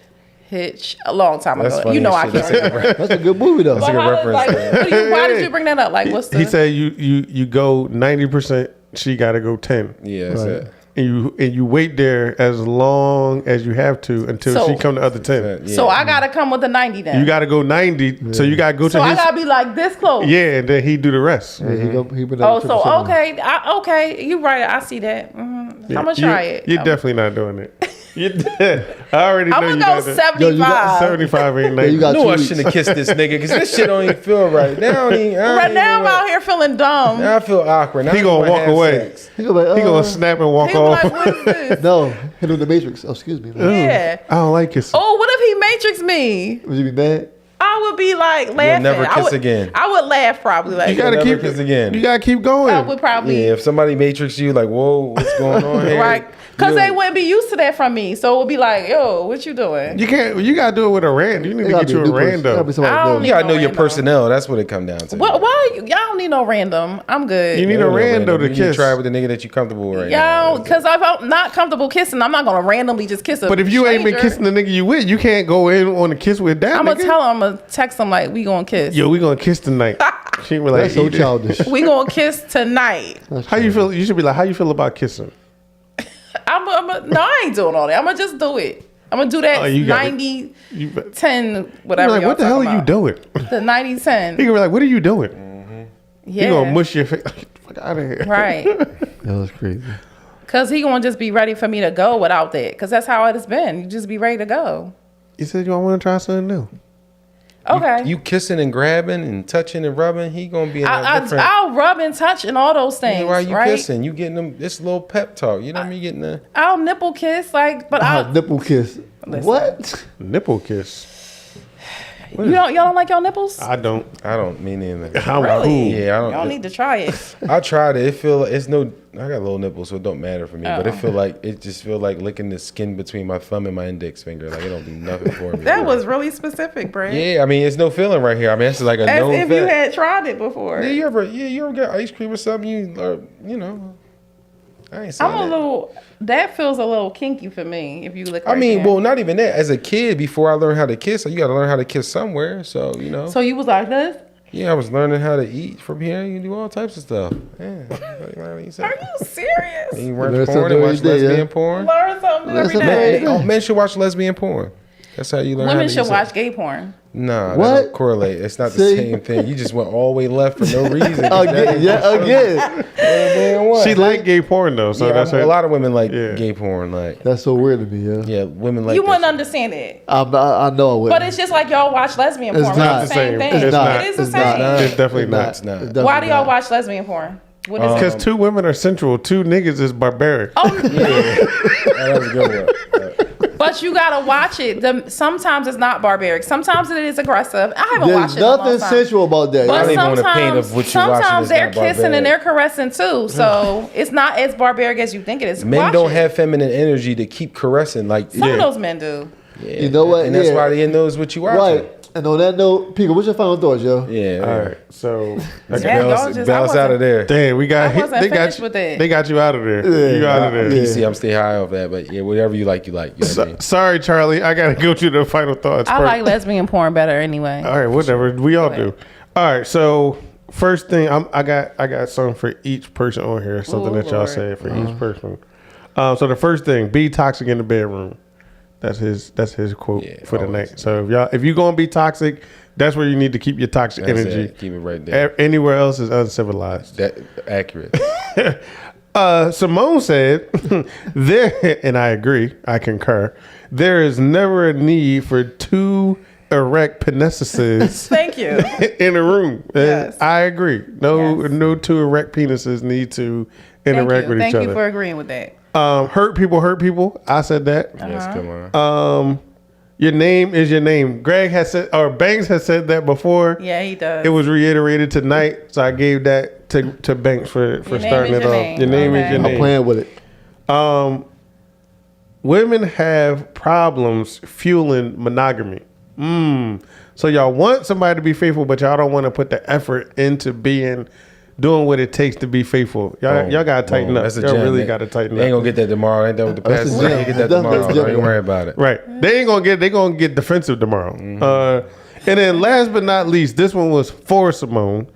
Hitch a long time That's ago. funny. You know I as shit. can't remember. That's a good movie though. That's a good reference. Why did you bring that up? Like, what's the? He said you go 90%. She got to go 10. Yeah, that's Right. it. And you wait there as long as you have to until So- she come the other 10. Yeah. So I gotta come with the 90 then. You got to go 90. So you got to go So to I his. gotta be like this close. Yeah, and then he do the rest. Yeah, he been Oh, so okay, okay, you right. I see that. I'm gonna try it. You're definitely not doing it. I already know I'm you gonna go got that. 75. 75 ain't 90. you got No, I 2 shouldn't have kissed this nigga because this shit don't even feel right. Now, Right now I'm out here feeling dumb. Now I feel awkward. Now He I gonna wanna walk have away. sex. He gonna, be like, He gonna snap and walk He off. was like, what is this? No, hit him the Matrix. Oh, excuse me. Man. Yeah. I don't like kissing. Oh, what if he matrix me? Would you be mad? I would be like laughing. never I kiss would, again. I would laugh probably. Like You gotta never keep kiss again. You gotta keep going. I would probably Yeah, if somebody matrix you, like, whoa, what's going on here? right because Yeah. they wouldn't be used to that from me. So it would be like, yo, what you doing? You can't. You gotta do it with a rand. You need It to gotta get be you a a new person. It gotta be rando. somebody I don't new. You gotta No know your random. personnel. That's what it come down to. Why y'all don't need no random? I'm good. You need a rando to You need kiss. try with the nigga that you comfortable with right now. Y'all, because if I'm not comfortable kissing, I'm not gonna randomly just kiss a But if you ain't been stranger. kissing the nigga you with, you can't go in on a kiss with that. I'm nigga. gonna tell him, I'm gonna text him like, we gonna kiss. Yo, we gonna kiss tonight. She be like, That's so "Eat it." childish. We gonna kiss tonight. How you feel? You should be like, how you feel about kissing? No, I ain't doing all that. I'm gonna just do it. I'm gonna do that Oh, you got it. 90, You be 10, whatever. like, y'all what the hell are talking you about. doing? The 90, 10. He gonna be like, what are you doing? Yeah. You gonna mush your face? Fuck out of here. Right. That was crazy. Because he gonna just be ready for me to go without that. Because that's how it has been. You just be ready to go. You said you want to try something new. Okay. You kissing and grabbing and touching and rubbing, he gonna be in a different. I'll rub and touch and all those things. Why you right? kissing? You getting them this little pep talk. You know what I mean? Getting the. I'll nipple kiss, like, but I'll. Nipple kiss. Listen. What? Nipple kiss. Y'all don't like your nipples? I don't. I don't mean anything. I'm Really? cool. Yeah, I don't. Y'all need to try it. I tried it. It feel like it's no. I got little nipples, so it don't matter for me. But it Oh. feel like it just feel like licking the skin between my thumb and my index finger. Like it don't do nothing for me. That was really specific, Brad. Yeah, I mean, it's no feeling right here. I mean, that's like a As known if you fact. had tried it before. Yeah, you ever get ice cream or something? You know, I ain't saying I'm a that. little. That feels a little kinky for me. If you look. I right mean, there. well, not even that. As a kid, before I learned how to kiss, you got to learn how to kiss somewhere. So you know, So you was like this? yeah, I was learning how to eat from here. You can do all types of stuff. Yeah, Are you serious? you Learn watch something porn and every watch day, lesbian yeah. porn. Learn something every something day. every Men should watch lesbian porn. That's how you learn. how Women to should use it. watch gay porn. Nah, What? that don't correlate. It's not the See? same thing. You just went all the way left for no reason. Again, again. She like gay porn though, so Yeah, that's a her. lot of women like Yeah. gay porn. Like, That's so weird to me, yeah. yeah, women like. You that wouldn't shit. understand it. I know I would. But it's just like y'all watch lesbian It's porn. not It's the the same same. thing. It's not. It is the It's same. not. It's definitely not. It's not. It's Why definitely do y'all not. watch lesbian porn? What is it? Because two women are sensual, two niggas is barbaric. Oh, That was a good one. but you gotta watch it. Sometimes it's not barbaric. Sometimes it is aggressive. I haven't There's watched it in a long nothing time. sensual about that. But I don't even wanna paint of sometimes, what you watching sometimes is they're not kissing barbaric. and they're caressing too. So it's not as barbaric as you think it is. Men Watch don't it. have feminine energy to keep caressing. Like, Some of those men do. yeah, You know what? and that's Yeah. why they knows what you watching. Right. And on that note, Pico, what's your final thoughts, yo? Yeah. All right, so Yeah, y'all Bounce, just- bounce I out of there. damn, we got I wasn't they got finished you, with it. they got you out of there. Yeah. You out of there. Yeah. PC, I'm stay high off that, but yeah, whatever you like, you like. You know what I mean? Sorry, Charlie, I gotta go to the final thoughts. I first. like lesbian porn better anyway. All right, whatever. We all ahead. do. All right, so first thing, I got something for each person on here. Something Ooh, that y'all Lord. said for each person. So the first thing, be toxic in the bedroom. That's his quote Yeah, for the always. night. So if you gonna be toxic, that's where you need to keep your toxic That's energy. it. Keep it right there. Anywhere else is uncivilized. That accurate. Simone said, "There," and I agree. I concur. There is never a need for two erect penises Thank you. in a room. Yes. I agree. No, Yes. no two erect penises need to Thank interact you. with Thank each you other. for agreeing with that. Hurt people. I said that. Yes, come on. Your name is your name. Greg has said, or Banks has said that before. Yeah, he does. It was reiterated tonight, so I gave that to Banks for Your name starting is it your off. name. Your name is Okay. your I'm name. playing with it. Women have problems fueling monogamy. So y'all want somebody to be faithful, but y'all don't want to put the effort into doing what it takes to be faithful. Y'all gotta tighten up. That's a Y'all gem. really They- gotta tighten They ain't up. gonna get that tomorrow. Ain't that what the That's pastor a said? gem. They get that That's tomorrow. a Don't gem. even worry about it. Right. They ain't gonna get defensive tomorrow. And then last but not least, this one was for Simone.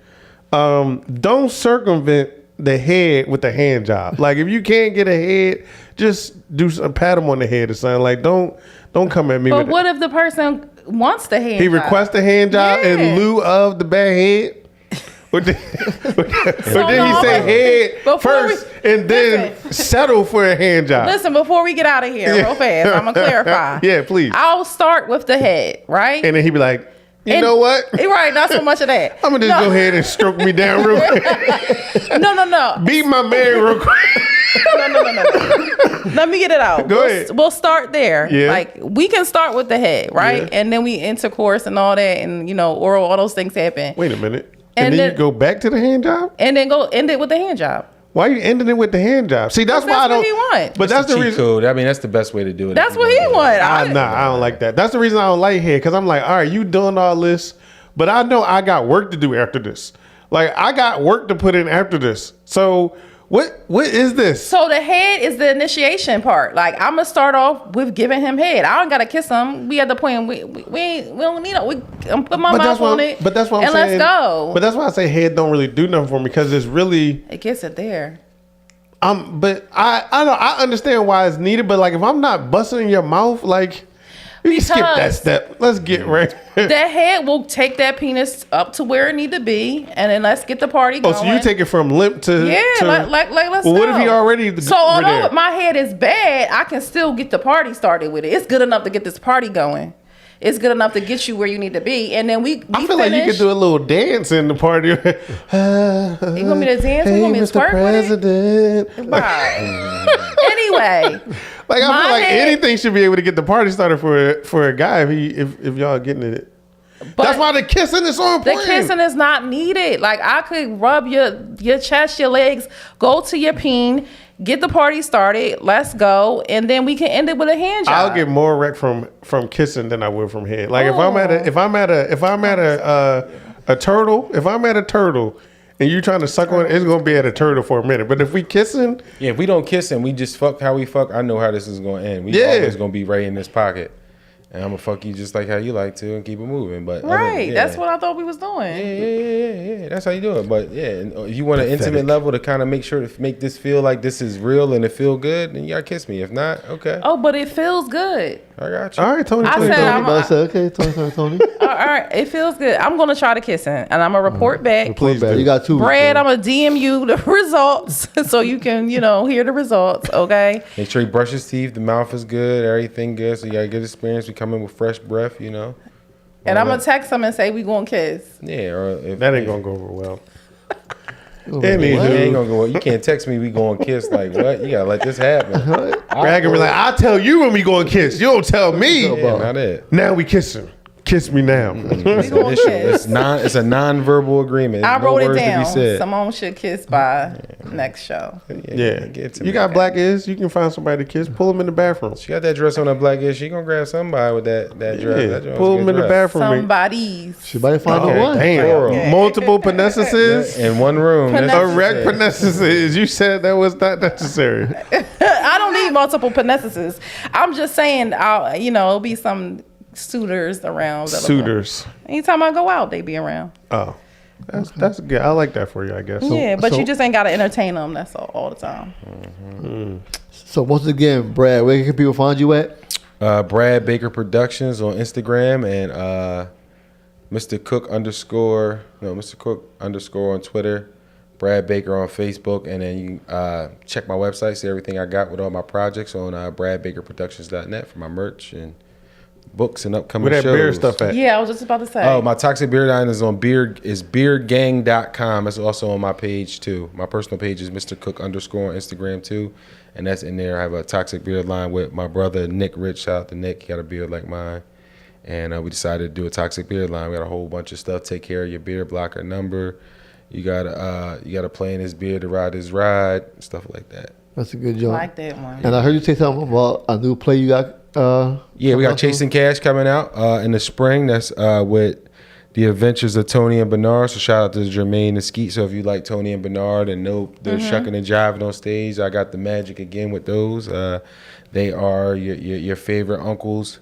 Don't circumvent the head with the hand job. Like if you can't get a head, just do some pat him on the head or something. Like don't come at me But with what if the person wants the hand He job? requests a hand job Yeah. in lieu of the bad head. Or did he no, say but- head before first we- and then settle for a hand job? Listen, before we get out of here, real fast, I'm gonna clarify. Yeah, please. I'll start with the head, right? And then he'd be like, you And- know what? Right, not so much of that. I'm gonna just go ahead and stroke me down real quick. No. Beat my man real quick. No. Let me get it out. Go ahead. We'll start there. Yeah. Like we can start with the head, right? Yeah. And then we intercourse and all that, and oral, all those things happen. Wait a minute. And, And then then- you go back to the hand job? And then go end it with the hand job. Why are you ending it with the hand job? See, that's why I That's don't. what he want. But that's the cheat reason. code. I mean, that's the best way to do it. That's what he want. I don't like that. That's the reason I don't like head, because I'm like, all right, you doing all this, but I know I got work to do after this. Like I got work to put in after this. So what is this? So the head is the initiation part. Like I'm gonna start off with giving him head. I don't gotta kiss him. We at the point we don't need it. I'm put my mouth on it. But that's what I'm and saying. let's go. But that's why I say head don't really do nothing for me, because it's really. It gets it there. But I know I understand why it's needed. But like if I'm not busting in your mouth, like you can skip that Because- step. Let's get right. That head will take that penis up to where it need to be, and then let's get the party Oh, going. so you take it from limp to Yeah, to, like let's Well, go. what if he already? So although my head is bad, I can still get the party started with it. It's good enough to get this party going. It's good enough to get you where you need to be, and then we I feel like you could do a little dance in the party. You want me to dance? You want me to twerk with it? President. Wow. Anyway, Like I My feel like head- anything should be able to get the party started for a guy if y'all getting it. but That's why the kissing is so the important. kissing is not needed. Like I could rub your chest, your legs, go to your peen, get the party started. Let's go, and then we can end it with a hand job. I'll get more wreck from kissing than I will from head. Like if I'm at a turtle, if I'm at a turtle and you trying to suck on it, it's gonna be at a turtle for a minute. But if we kissing, Yeah, if we don't kiss and we just fuck how we fuck, I know how this is going to end. We Yeah. always going to be right in this pocket. And I'm going to fuck you just like how you like to and keep it moving. But right. yeah. That's what I thought we was doing. Yeah. That's how you do it. But yeah, and if you want an intimate level to kind of make sure to make this feel like this is real and it feel good, then you got to kiss me. If not, okay. Oh, but it feels good. I got you. All right, Tony. I Tony, said Tony. I'm- But I said, okay, Tony. All right, it feels good. I'm gonna try to kiss him, and I'm gonna report back. Please Bad. do. You got 2 weeks. Brad, so. I'm gonna DM you the results so you can, hear the results. Okay. Make sure he brushes his teeth. The mouth is good. Everything good. So you got a good experience. We come in with fresh breath, And Why I'm gonna not? text him and say we gonna kiss. Yeah, or if That ain't gonna go over well. Oh, Anywho. what? You ain't gonna go. You can't text me. We going kiss like what? You gotta let this happen. Brad gonna be like, I'll tell you when we go and kiss. You don't tell me. Yeah, not it. Now we kissing. Kiss me now. It's gonna initial. kiss. It's a non-verbal agreement. I No wrote it words to be down. said. Simone should kiss by next show. Yeah. get to You me. got black ears. You can find somebody to kiss. Pull them in the bathroom. She got that dress on her black ass. She gonna grab somebody with that dress. Yeah. That dress Pull was a them in good the dress. bathroom. Somebody's. She might find Oh, the one. damn. Okay. Multiple penises. In one room. That's Penises. what she Erect said. penises. You said that was not necessary. I don't need multiple penises. I'm just saying, it'll be some suitors around. Suitors. Anytime I go out, they be around. Oh, that's good. I like that for you, I guess. Yeah, but so- you just ain't gotta entertain them. That's all the time. So once again, Brad, where can people find you at? Brad Baker Productions on Instagram and Mr. Cook _ on Twitter. Brad Baker on Facebook, and then you check my website, see everything I got with all my projects on bradbakerproductions.net for my merch and books and upcoming Where that shows. beer stuff at? Yeah, I was just about to say. Oh, my Toxic Beer line is on beergang.com. It's also on my page too. My personal page is Mr. Cook _ on Instagram too. And that's in there. I have a Toxic Beer line with my brother Nick Rich. Shout out to Nick. He got a beard like mine. And we decided to do a Toxic Beer line. We got a whole bunch of stuff. Take care of your beer blocker number. You gotta play in his beer to ride his ride. Stuff like that. That's a good I job. like that one. And I heard you say something about a new play you got. Yeah, we got coming out Chasing Cash coming out in the spring. That's with the Adventures of Tony and Bernard. So shout out to Jermaine and Skeet. So if you like Tony and Bernard and know they're shucking and jiving on stage, I got the magic again with those. They are your favorite uncles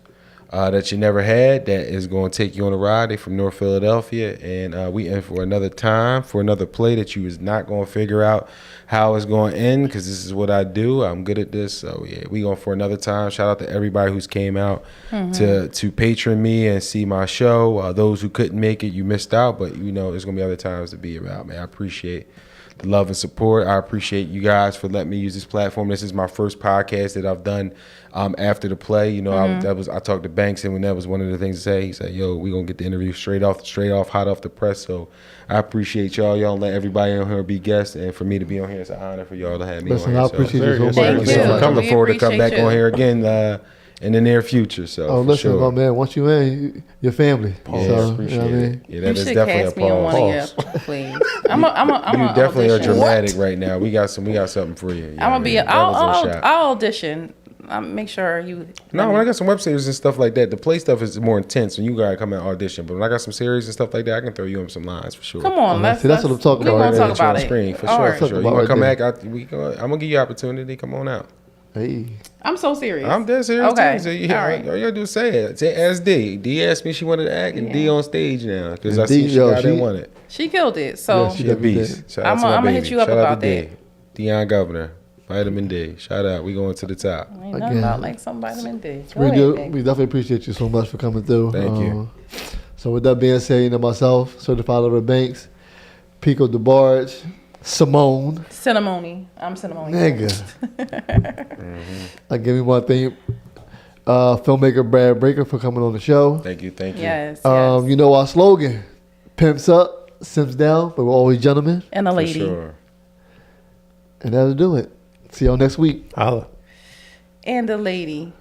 that you never had that is going to take you on a ride. They from North Philadelphia, and we in for another time, for another play that you is not going to figure out how it's going to end, because this is what I do. I'm good at this. So yeah, we going for another time. Shout out to everybody who's came out to patron me and see my show. Those who couldn't make it, you missed out, but there's going to be other times to be about, man. I appreciate the love and support. I appreciate you guys for letting me use this platform. This is my first podcast that I've done after the play. I talked to Banks, and when that was one of the things to say, he said, "Yo, we gonna get the interview straight off, hot off the press." So I appreciate y'all. Y'all let everybody on here be guests, and for me to be on here, it's an honor for y'all to have me Listen, on here. I appreciate you so much. Thank Thank you. you. I'm looking We forward to come back appreciate on you. here again in the near future. So Oh, for listen, sure. my man. Once you in, your family. Yeah, So, appreciate you know what I mean? it. Yeah, You that is should definitely cast a me on one pause. of your, please. I'm You definitely are audition. dramatic right now. We got something for you. I'm gonna be. Devil's in the shot. I'll audition. Make sure you. No, when I got some web series and stuff like that, the play stuff is more intense when you gotta come and audition. But when I got some series and stuff like that, I can throw you on some lines for sure. Come on, let's. see, that's what I'm talking we about gonna right talk there. about on it. screen for All sure. right. For sure. You Talk wanna about come right back? I'm gonna give you opportunity. Come on out. Hey. I'm so serious. I'm dead serious Okay. too. So All all right. you gotta do is say it. Ask D. D asked me she wanted to act, and D on stage now because I And D, see she yo, got it she- want it. She killed it. So Yeah, she She a definitely beast. did. Shout out to my I'ma baby. hit you up Shout out about to D. that. Dion Governor. Vitamin D. Shout out. We going to the top. ain't nothing Again. about like some vitamin D. Go We ahead, do. babe. We definitely appreciate you so much for coming through. Thank you. So with that being said, myself, Certified Lover Banks, Pico DeBarge, Simone, Cinnamony. I'm cinnamony. nigga. I give you one thing. Filmmaker Brad Baker for coming on the show. Thank you. Thank you. Yes. yes. You know our slogan: pimps up, simps down, but we're always gentlemen. And a For lady. sure. And that'll do it. See y'all next week. Holla. And a lady.